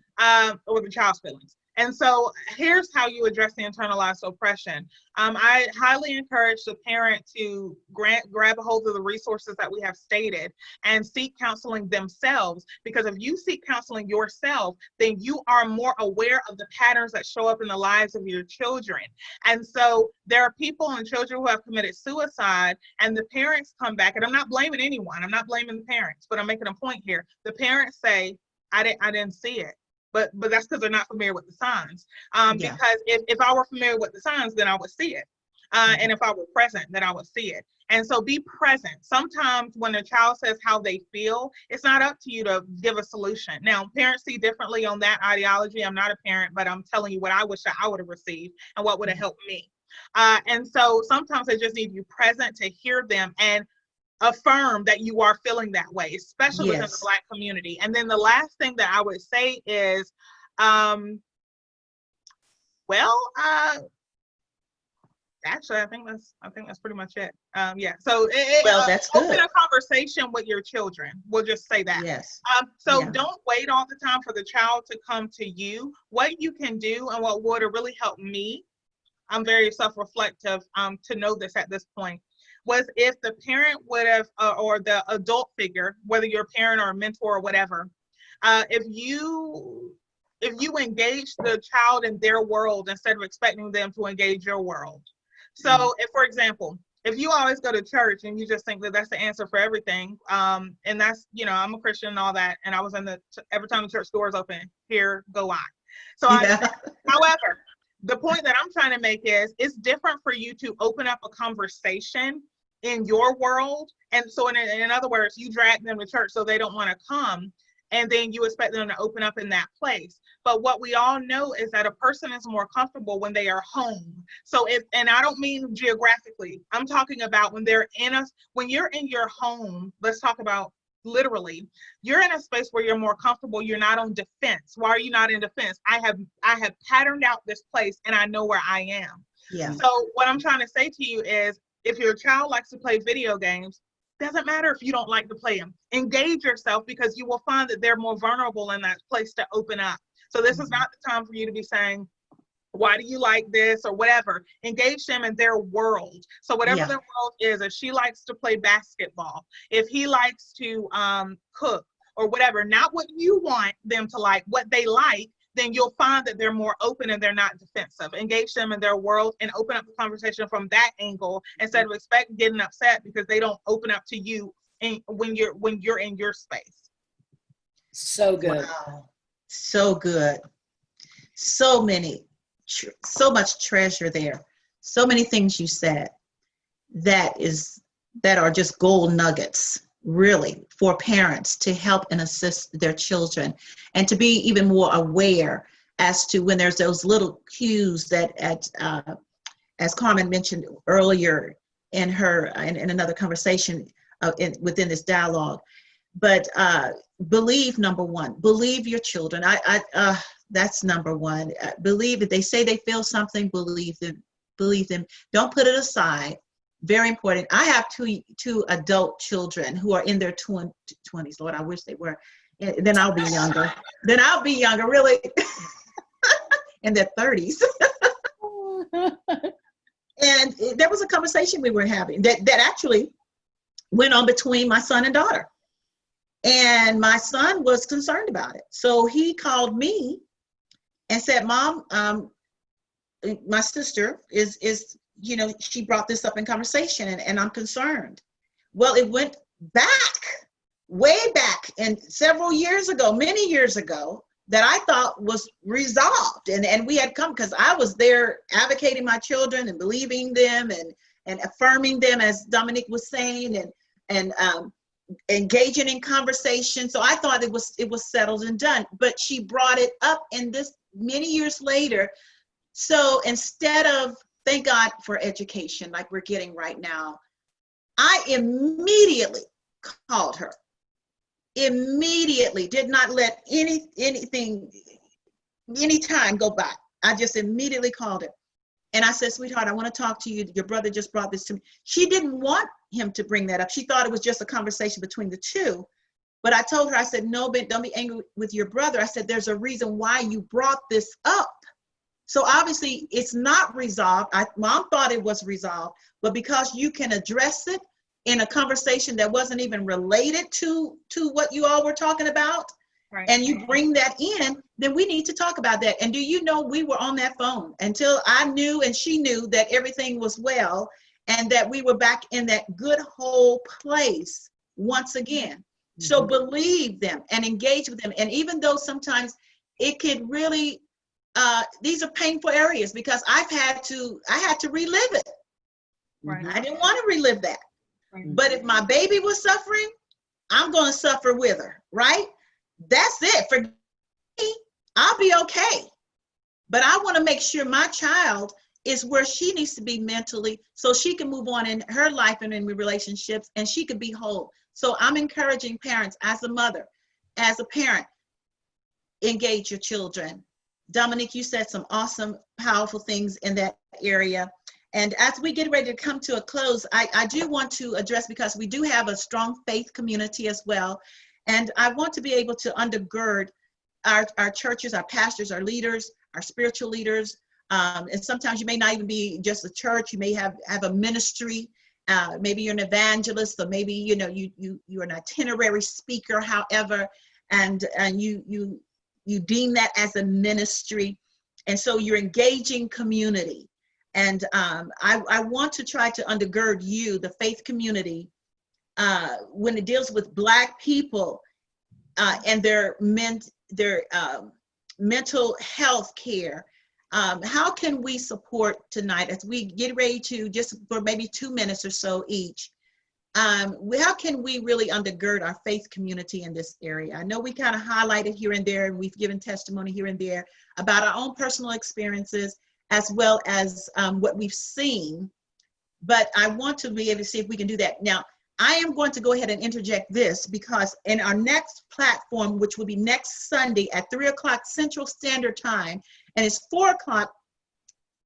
or the child's feelings. And so here's how you address the internalized oppression. I highly encourage the parent to grab a hold of the resources that we have stated and seek counseling themselves, because if you seek counseling yourself, then you are more aware of the patterns that show up in the lives of your children. And so there are people and children who have committed suicide, and the parents come back, and I'm not blaming anyone, I'm not blaming the parents, but I'm making a point here. The parents say, I didn't see it. But that's because they're not familiar with the signs. Because if I were familiar with the signs, then I would see it. And if I were present, then I would see it. And so be present. Sometimes when a child says how they feel, it's not up to you to give a solution. Now, parents see differently on that ideology. I'm not a parent, but I'm telling you what I wish that I would have received and what would have helped me. And so sometimes they just need you present to hear them and affirm that you are feeling that way, especially within the Black community. And then the last thing that I would say is, actually, I think that's pretty much it. So that's good. Open a conversation with your children. We'll just say that. Yes. Don't wait all the time for the child to come to you. What you can do, and what would have really helped me, I'm very self-reflective to know this at this point, was if the parent would have, or the adult figure, whether you're a parent or a mentor or whatever, if you engage the child in their world instead of expecting them to engage your world. So if, for example, if you always go to church and you just think that that's the answer for everything, and that's, I'm a Christian and all that, and I was every time the church doors open, here go I. So however, the point that I'm trying to make is, it's different for you to open up a conversation in your world. And so in other words, you drag them to church so they don't want to come. and then you expect them to open up in that place. But what we all know is that a person is more comfortable when they are home. So and I don't mean geographically, I'm talking about when when you're in your home, let's talk about literally, you're in a space where you're more comfortable, you're not on defense. Why are you not in defense? I have patterned out this place and I know where I am. Yeah. So what I'm trying to say to you is, if your child likes to play video games, doesn't matter if you don't like to play them. Engage yourself, because you will find that they're more vulnerable in that place to open up. So this is not the time for you to be saying, why do you like this or whatever? Engage them in their world. So whatever their world is, if she likes to play basketball, if he likes to cook or whatever, not what you want them to like, what they like, then you'll find that they're more open and they're not defensive. Engage them in their world and open up the conversation from that angle, instead of getting upset because they don't open up to you when you're in your space. So good. Wow. So good. So much treasure there. So many things you said that are just gold nuggets, really, for parents to help and assist their children, and to be even more aware as to when there's those little cues that, as Carmen mentioned earlier in another conversation within this dialogue. But number one, believe your children. That's number one. Believe if they say they feel something, believe them. Don't put it aside. Very important. I have two adult children who are in their 20s. Lord, I wish they were. Then I'll be younger. Really, in their 30s. And there was a conversation we were having that actually went on between my son and daughter. And my son was concerned about it. So he called me and said, Mom, my sister is she brought this up in conversation and I'm concerned. Well, it went way back, and several years ago, many years ago, that I thought was resolved. And we had come, because I was there advocating my children and believing them and affirming them, as Dominique was saying, and engaging in conversation. So I thought it was settled and done. But she brought it up in this many years later. So instead of, thank God for education like we're getting right now, I immediately called her. Immediately, did not let any time go by. I just immediately called her. And I said, sweetheart, I want to talk to you. Your brother just brought this to me. She didn't want him to bring that up. She thought it was just a conversation between the two. But I told her, I said, no, but don't be angry with your brother. I said, there's a reason why you brought this up. So obviously it's not resolved. Mom thought it was resolved, but because you can address it in a conversation that wasn't even related to what you all were talking about, right, and you bring that in, then we need to talk about that. And do you know, we were on that phone until I knew and she knew that everything was well and that we were back in that good whole place once again. Mm-hmm. So believe them and engage with them. And even though sometimes it could really, these are painful areas, because I had to relive it. Right. I didn't want to relive that. Right. But if my baby was suffering, I'm going to suffer with her, right? That's it. For me, I'll be okay. But I want to make sure my child is where she needs to be mentally, so she can move on in her life and in relationships, and she can be whole. So I'm encouraging parents, as a mother, as a parent, engage your children. Dominique, you said some awesome, powerful things in that area. And as we get ready to come to a close, I do want to address, because we do have a strong faith community as well. And I want to be able to undergird our churches, our pastors, our leaders, our spiritual leaders. And sometimes you may not even be just a church. You may have a ministry. Maybe you're an evangelist, or maybe you're an itinerary speaker, however, and you deem that as a ministry. And so you're engaging community. And I want to try to undergird you, the faith community, when it deals with Black people and their mental health care. How can we support tonight, as we get ready to, just for maybe 2 minutes or so each, how can we really undergird our faith community in this area? I know we kind of highlighted here and there, and we've given testimony here and there about our own personal experiences as well as what we've seen, but I want to be able to see if we can do that. Now, I am going to go ahead and interject this because in our next platform, which will be next Sunday at 3 o'clock Central Standard Time, and it's 4 o'clock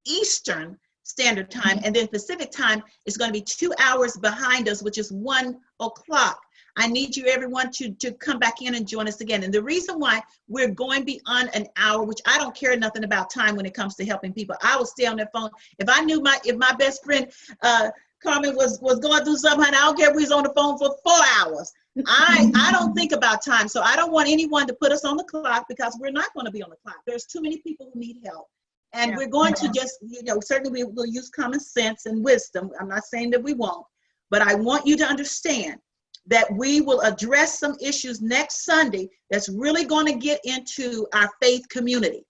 Eastern Standard Time, and then Pacific Time is going to be 2 hours behind us, which is 1 o'clock. I need you everyone to come back in and join us again. And the reason why we're going beyond an hour, which I don't care nothing about time when it comes to helping people. I will stay on that phone. If I knew if my best friend Carmen was going through something, I don't care if we was on the phone for 4 hours. I don't think about time. So I don't want anyone to put us on the clock because we're not going to be on the clock. There's too many people who need help. And we're going to just, certainly we will use common sense and wisdom. I'm not saying that we won't, but I want you to understand that we will address some issues next Sunday that's really going to get into our faith community.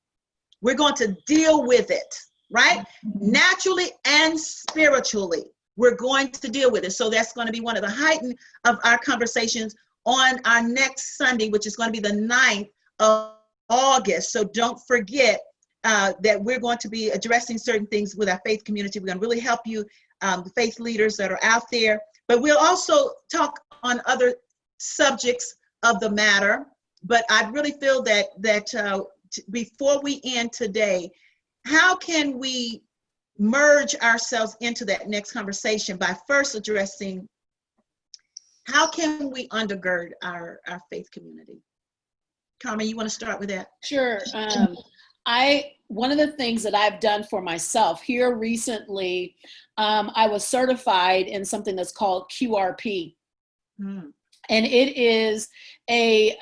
We're going to deal with it, right? Naturally and spiritually, we're going to deal with it. So that's going to be one of the heighten of our conversations on our next Sunday, which is going to be the 9th of August. So don't forget that we're going to be addressing certain things with our faith community. We're going to really help you, the faith leaders that are out there, but we'll also talk on other subjects of the matter. But I really feel that before we end today, how can we merge ourselves into that next conversation by first addressing how can we undergird our faith community? Carmen, you want to start with that? Sure. One of the things that I've done for myself here recently, I was certified in something that's called QRP. And it is a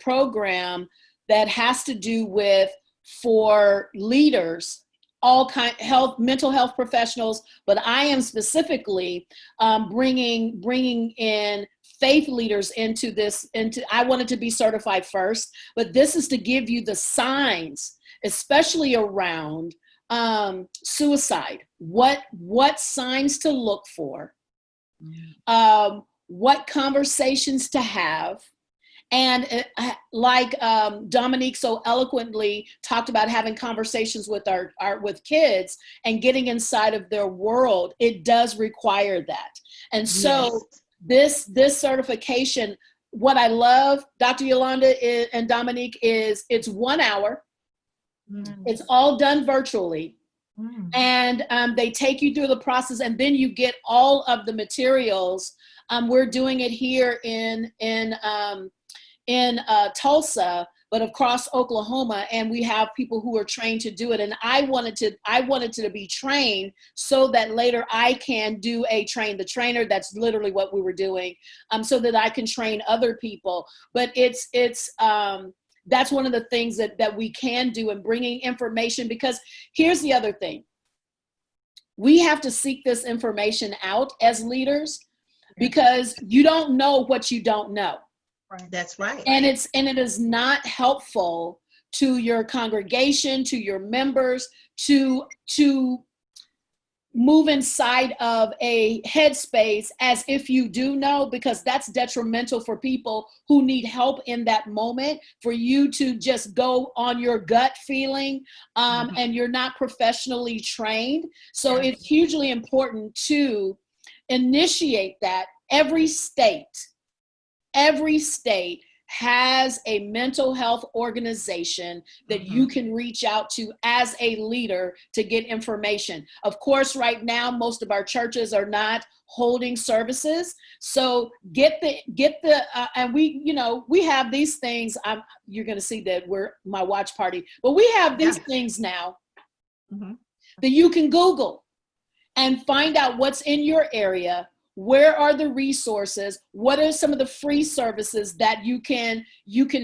program that has to do with, for leaders, all kind mental health professionals, but I am specifically bringing in faith leaders into this. I wanted to be certified first, but this is to give you the signs, especially around suicide. What signs to look for. What conversations to have, and like Dominique so eloquently talked about, having conversations with with kids and getting inside of their world. It does require that, and so this certification. What I love, Dr. Yolanda and Dominique, is it's 1 hour. It's all done virtually. And they take you through the process, and then you get all of the materials. We're doing it here in Tulsa, but across Oklahoma, and we have people who are trained to do it. And I wanted to be trained so that later I can do train the trainer. That's literally what we were doing, so that I can train other people. But it's that's one of the things that we can do in bringing information, because here's the other thing. We have to seek this information out as leaders, because you don't know what you don't know. Right. That's right. And it is not helpful to your congregation, to your members, to move inside of a headspace as if you do know, because that's detrimental for people who need help in that moment. For you to just go on your gut feeling, and you're not professionally trained. So it's hugely important to initiate that. Every state has a mental health organization that you can reach out to as a leader to get information. Of course, right now, most of our churches are not holding services. So get the and we have these things. You're going to see that we're my watch party, but we have these things now that you can Google and find out what's in your area. Where are the resources? What are some of the free services that you can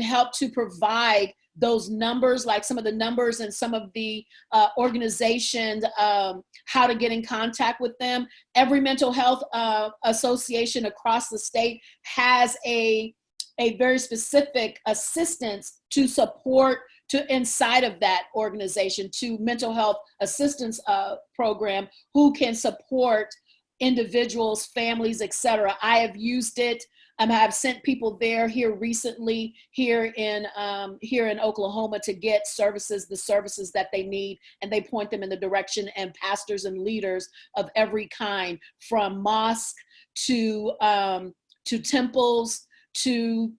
help to provide those numbers, like some of the numbers and some of the organizations, how to get in contact with them. Every mental health association across the state has a very specific assistance to support inside of that organization, to mental health assistance program, who can support individuals, families, etc. I have used it. I've sent people there here recently, here in Oklahoma, to get the services that they need, and they point them in the direction, and pastors and leaders of every kind, from mosque to temples to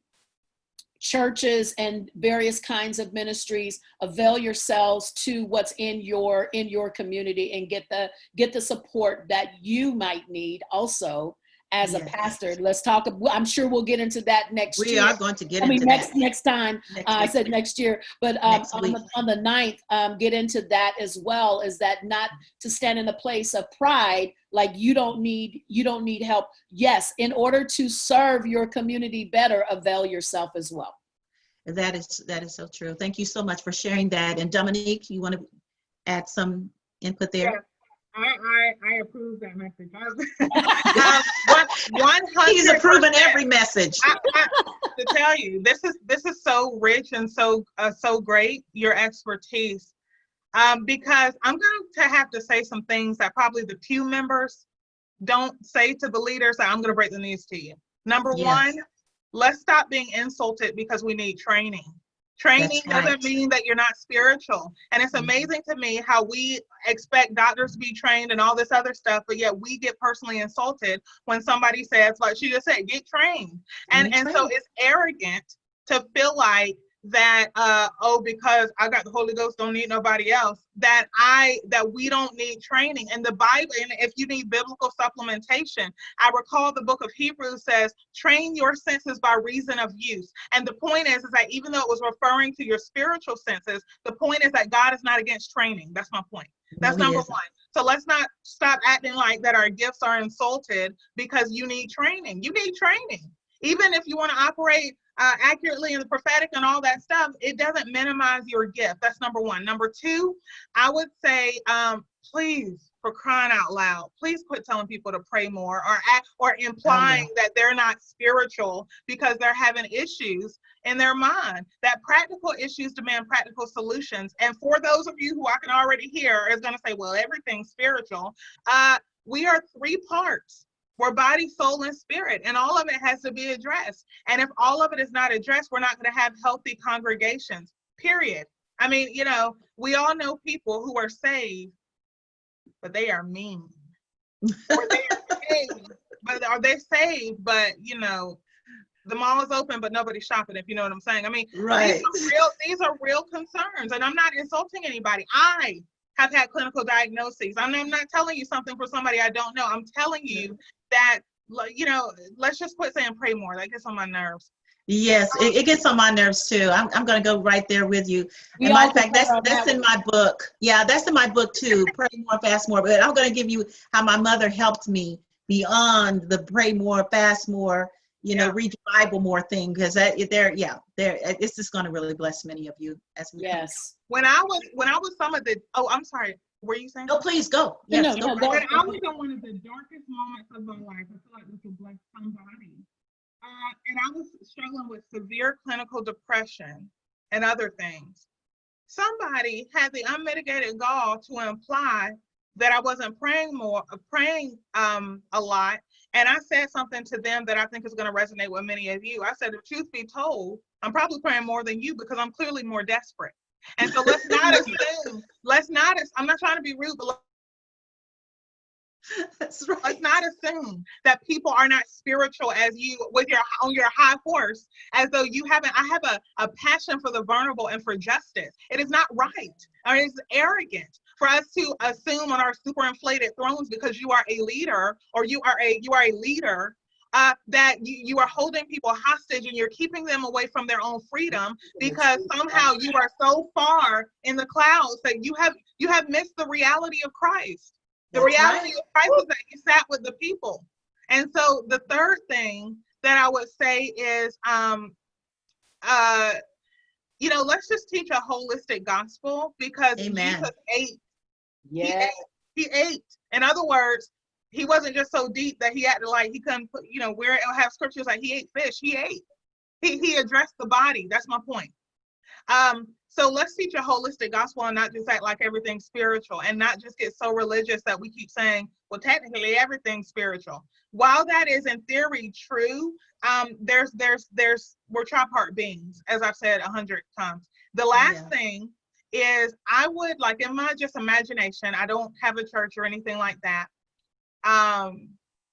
churches and various kinds of ministries. Avail yourselves to what's in your community, and get the support that you might need also as a pastor. Let's talk. I'm sure we'll get into that next year. We are going to get into that next time. I said next year, but on the 9th, get into that as well. Is that not to stand in the place of pride, like you don't need help? Yes, in order to serve your community better, avail yourself as well. That is so true. Thank you so much for sharing that. And Dominique, you want to add some input there? Yeah. I approve that message. 100%. He's approving every message. To tell you, this is so rich and so great, your expertise, because I'm going to have to say some things that probably the pew members don't say to the leaders. That I'm going to break the news to you. Number one, let's stop being insulted because we need training. Training doesn't mean that you're not spiritual. And it's amazing to me how we expect doctors to be trained and all this other stuff, but yet we get personally insulted when somebody says, like she just said, get trained. And so it's arrogant to feel like that, because I got the Holy Ghost, don't need nobody else, that we don't need training. And the Bible, and if you need biblical supplementation, I recall the book of Hebrews says, train your senses by reason of use. And the point is that even though it was referring to your spiritual senses, the point is that God is not against training. That's my point. That's number one. So let's not stop acting like that our gifts are insulted because you need training. You need training. Even if you want to operate accurately in the prophetic and all that stuff, it doesn't minimize your gift. That's number one. Number two, I would say, please, for crying out loud, please quit telling people to pray more, or implying that they're not spiritual because they're having issues in their mind. That practical issues demand practical solutions. And for those of you who I can already hear is going to say, well, everything's spiritual. We are 3 parts. We're body, soul, and spirit, and all of it has to be addressed. And if all of it is not addressed, we're not going to have healthy congregations, period. I mean, we all know people who are saved, but they are mean. Or they are saved, but are they saved? But, the mall is open, but nobody's shopping, if you know what I'm saying. I mean, these are real concerns, and I'm not insulting anybody. I have had clinical diagnoses. I'm not telling you something for somebody I don't know. I'm telling you that, let's just quit saying pray more. That gets on my nerves. Yes, it gets on my nerves too. I'm going to go right there with you. And matter of fact, that's in my book. Yeah, that's in my book too. Pray more, fast more. But I'm going to give you how my mother helped me beyond the pray more, fast more, read the Bible more thing, because it's just going to really bless many of you as we come. When I was some of the, I'm sorry, were you saying? No, please go. Yes, no, go. When I was in one of the darkest moments of my life, I feel like this will bless somebody. And I was struggling with severe clinical depression and other things. Somebody had the unmitigated gall to imply that I wasn't praying a lot. And I said something to them that I think is going to resonate with many of you. I said, if truth be told, I'm probably praying more than you because I'm clearly more desperate. And so let's not assume, I'm not trying to be rude, but that's right. Let's not assume that people are not spiritual as you on your high horse, as though you haven't. I have a passion for the vulnerable and for justice. It is not right. I mean, it's arrogant for us to assume on our super inflated thrones because you are a leader or you are a leader that you are holding people hostage and you're keeping them away from their own freedom because somehow you are so far in the clouds that you have missed the reality of Christ. The reality of Christ is that he sat with the people. And so the third thing that I would say is, let's just teach a holistic gospel because Jesus ate. Yeah. He ate. In other words, he wasn't just so deep that he acted like he couldn't put, where it'll have scriptures like he ate fish. He ate. He addressed the body. That's my point. So let's teach a holistic gospel and not just act like everything's spiritual, and not just get so religious that we keep saying, well, technically everything's spiritual. While that is in theory true, we're tripart beings, as I've said 100 times. The last thing is, I would, like, in my just imagination, I don't have a church or anything like that.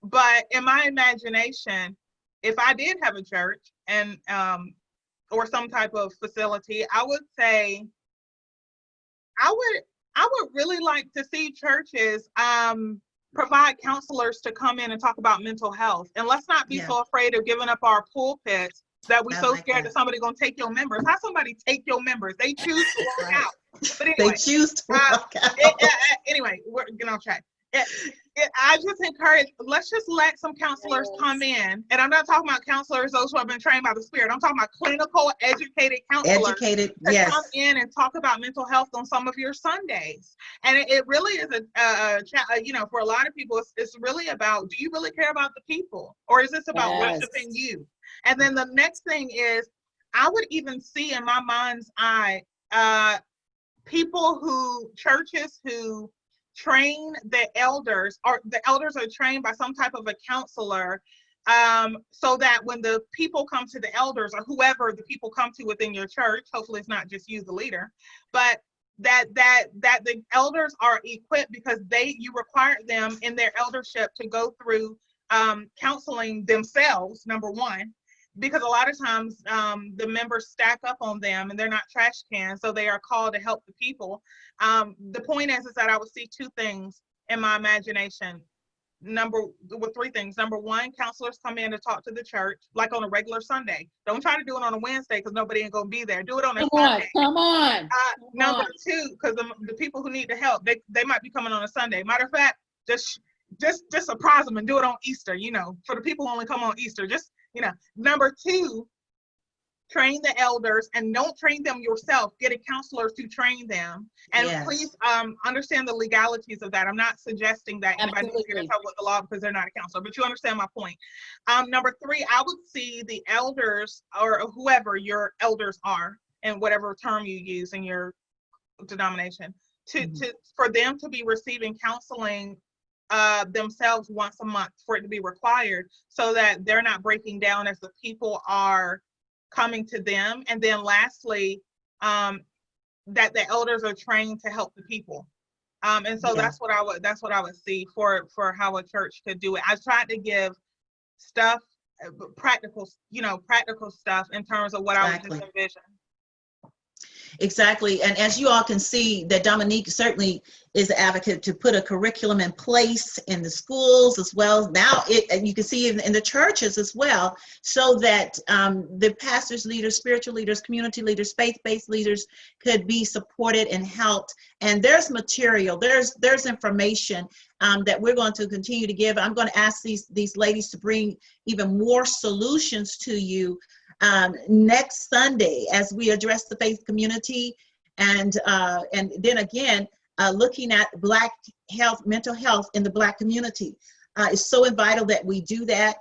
But in my imagination, if I did have a church and or some type of facility, I would say I would really like to see churches provide counselors to come in and talk about mental health. And let's not be so afraid of giving up our pulpits that we so scared that somebody gonna take your members. How somebody take your members? They choose to walk out. But anyway, they choose to walk out. Anyway, we're getting on track. I just encourage, let's just let some counselors come in. And I'm not talking about counselors, those who have been trained by the Spirit. I'm talking about clinical, educated counselors. Come in and talk about mental health on some of your Sundays. And it really is for a lot of people, it's really about, do you really care about the people? Or is this about worshiping you? And then the next thing is, I would even see in my mind's eye, churches who train the elders, or the elders are trained by some type of a counselor, so that when the people come to the elders, or whoever the people come to within your church, hopefully it's not just you, the leader, but that the elders are equipped, because you require them in their eldership to go through counseling themselves, number one, because a lot of times the members stack up on them and they're not trash cans, so they are called to help the people. The point is that I would see two things in my imagination. Three things. Number one, counselors come in to talk to the church, like on a regular Sunday. Don't try to do it on a Wednesday, because nobody ain't gonna be there. Do it on a Sunday. Come on. Number two, because the people who need the help, they might be coming on a Sunday. Matter of fact, just surprise them and do it on Easter. For the people who only come on Easter, Number two, train the elders, and don't train them yourself. Get a counselor to train them. And please understand the legalities of that. I'm not suggesting that anybody needs to get in trouble with the law because they're not a counselor, but you understand my point. Number three, I would see the elders, or whoever your elders are, and whatever term you use in your denomination, for them to be receiving counseling themselves once a month, for it to be required, so that they're not breaking down as the people are coming to them. And then lastly, that the elders are trained to help the people. And so that's what I would see for how a church could do it. I tried to give stuff, practical stuff in terms of what I would just envision. Exactly. And as you all can see, that Dominique certainly is an advocate to put a curriculum in place in the schools as well. Now, and you can see even in the churches as well, so that the pastors, leaders, spiritual leaders, community leaders, faith-based leaders could be supported and helped. And there's material, there's information that we're going to continue to give. I'm going to ask these ladies to bring even more solutions to you next Sunday as we address the faith community, and then again looking at Black health, mental health in the Black community. It's so vital that we do that.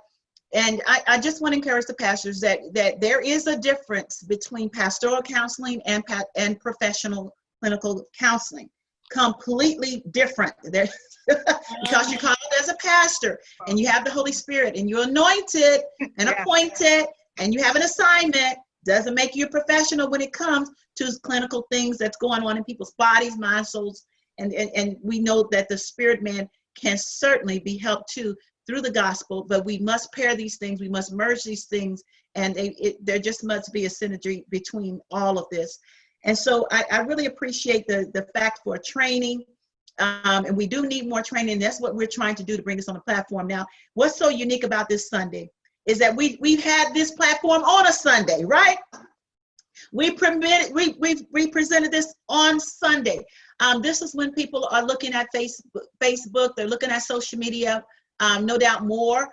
And I just want to encourage the pastors that there is a difference between pastoral counseling and professional clinical counseling. Completely different. Because you're called as a pastor and you have the Holy Spirit and you're anointed and appointed, and you have an assignment, doesn't make you a professional when it comes to clinical things that's going on in people's bodies, minds, souls. And we know that the spirit man can certainly be helped too through the gospel, but we must pair these things, we must merge these things, and there just must be a synergy between all of this. And so I really appreciate the fact for training, and we do need more training. That's what we're trying to do to bring this on the platform. Now, what's so unique about this Sunday is that we've had this platform on a Sunday, right? We presented this on Sunday. This is when people are looking at Facebook, they're looking at social media, no doubt more,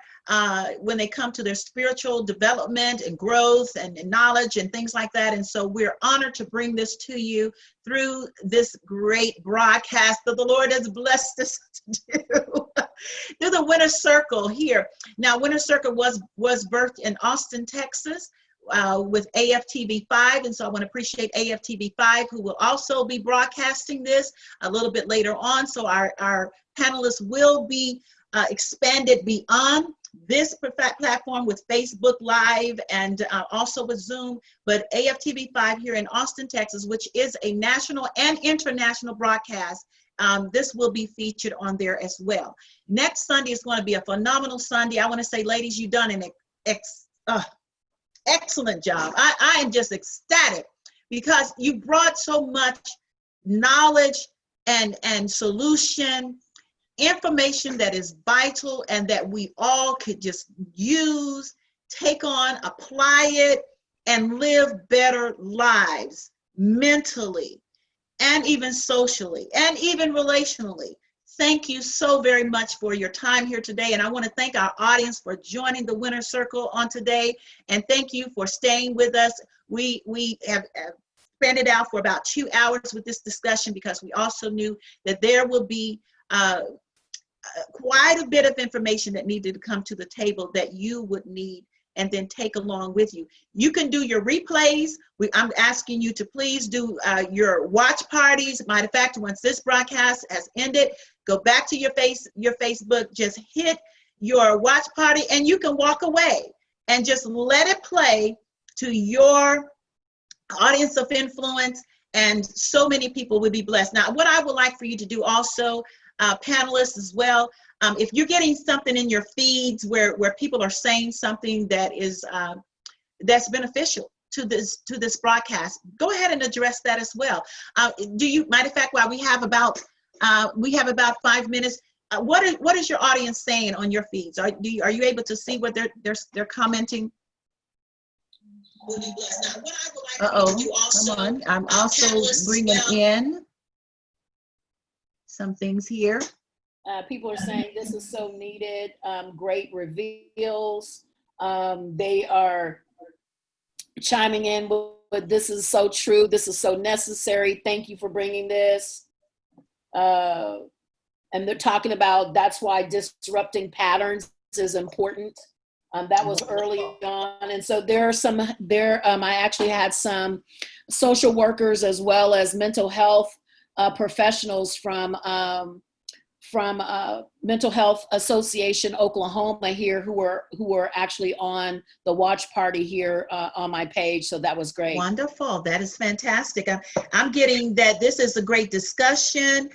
when they come to their spiritual development and growth and knowledge and things like that. And so we're honored to bring this to you through this great broadcast that the Lord has blessed us to do through the Winter Circle here. Now, Winter Circle was birthed in Austin, Texas, with AFTV5, and so I want to appreciate AFTV5, who will also be broadcasting this a little bit later on. So our panelists will be expanded beyond this platform with Facebook Live and also with Zoom, but AFTV5 here in Austin, Texas, which is a national and international broadcast, this will be featured on there as well. Next Sunday is going to be a phenomenal Sunday. I want to say, ladies, you've done an excellent job. I am just ecstatic because you brought so much knowledge and solution, information that is vital and that we all could just use, take on, apply it, and live better lives mentally and even socially and even relationally. Thank you so very much for your time here today. And I want to thank our audience for joining the Winner's Circle on today. And thank you for staying with us. We have spent it out for about 2 hours with this discussion because we also knew that there will be quite a bit of information that needed to come to the table that you would need and then take along with you. You can do your replays. I'm asking you to please do your watch parties. Matter of fact, once this broadcast has ended, go back to your Facebook, just hit your watch party, and you can walk away and just let it play to your audience of influence, and so many people would be blessed. Now, what I would like for you to do also, panelists as well, if you're getting something in your feeds where people are saying something that is that's beneficial to this broadcast, go ahead and address that as well. Matter of fact, while we have about 5 minutes, what is your audience saying on your feeds? Are you able to see what they're commenting? Come on. I'm also bringing in some things here. People are saying this is so needed. Great reveals. They are chiming in with this is so true. This is so necessary. Thank you for bringing this. And they're talking about that's why disrupting patterns is important. That was early on. And so there are I actually had some social workers as well as mental health professionals from Mental Health Association Oklahoma here who were actually on the watch party here on my page. So that was great. Wonderful. That is fantastic. I'm getting that this is a great discussion.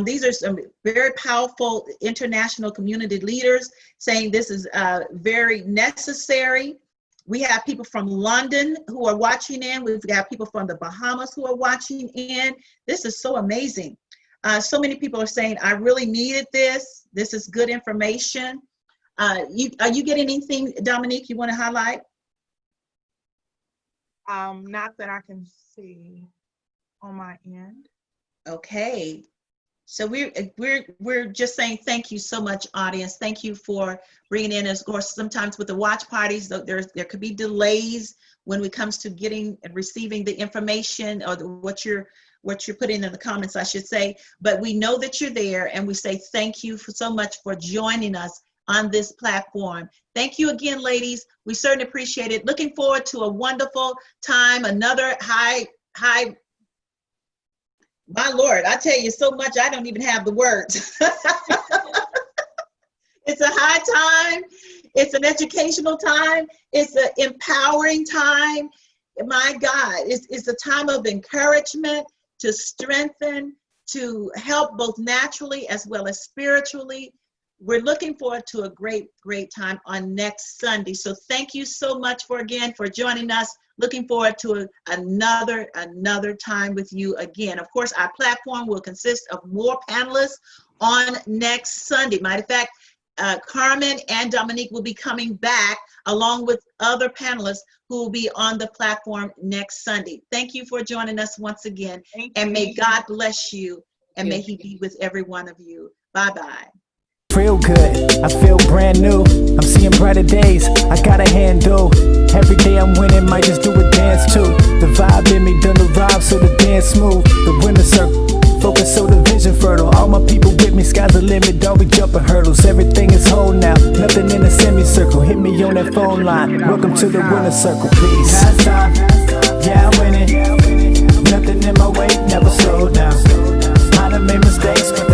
These are some very powerful international community leaders saying this is very necessary. We have people from London who are watching in. We've got people from the Bahamas who are watching in. This is so amazing. So many people are saying, I really needed this. This is good information. Are you getting anything, Dominique, you want to highlight? Not that I can see on my end. Okay. So we're just saying thank you so much, audience. Thank you for bringing in. Of course, sometimes with the watch parties, there could be delays when it comes to getting and receiving the information or what you're putting in the comments, I should say. But we know that you're there, and we say thank you so much for joining us on this platform. Thank you again, ladies. We certainly appreciate it. Looking forward to a wonderful time. Another high. My Lord, I tell you so much, I don't even have the words. It's a high time. It's an educational time. It's an empowering time. My God, it's a time of encouragement to strengthen, to help both naturally as well as spiritually. We're looking forward to a great, great time on next Sunday. So thank you so much for joining us. Looking forward to another time with you again. Of course, our platform will consist of more panelists on next Sunday. Matter of fact, Carmen and Dominique will be coming back along with other panelists who will be on the platform next Sunday. Thank you for joining us once again. And may God bless you, and may He be with every one of you. Bye-bye. Real good, I feel brand new. I'm seeing brighter days, I got a handle. Every day I'm winning, might just do a dance too. The vibe in me done arrived, so the dance smooth. The winner circle, focus so the vision fertile. All my people with me, sky sky's the limit, don't be jumping hurdles. Everything is whole now, nothing in a semicircle. Hit me on that phone line, welcome to the winner circle, please. Last time, yeah, I'm winning. Nothing in my way, never slow down. I done made mistakes, but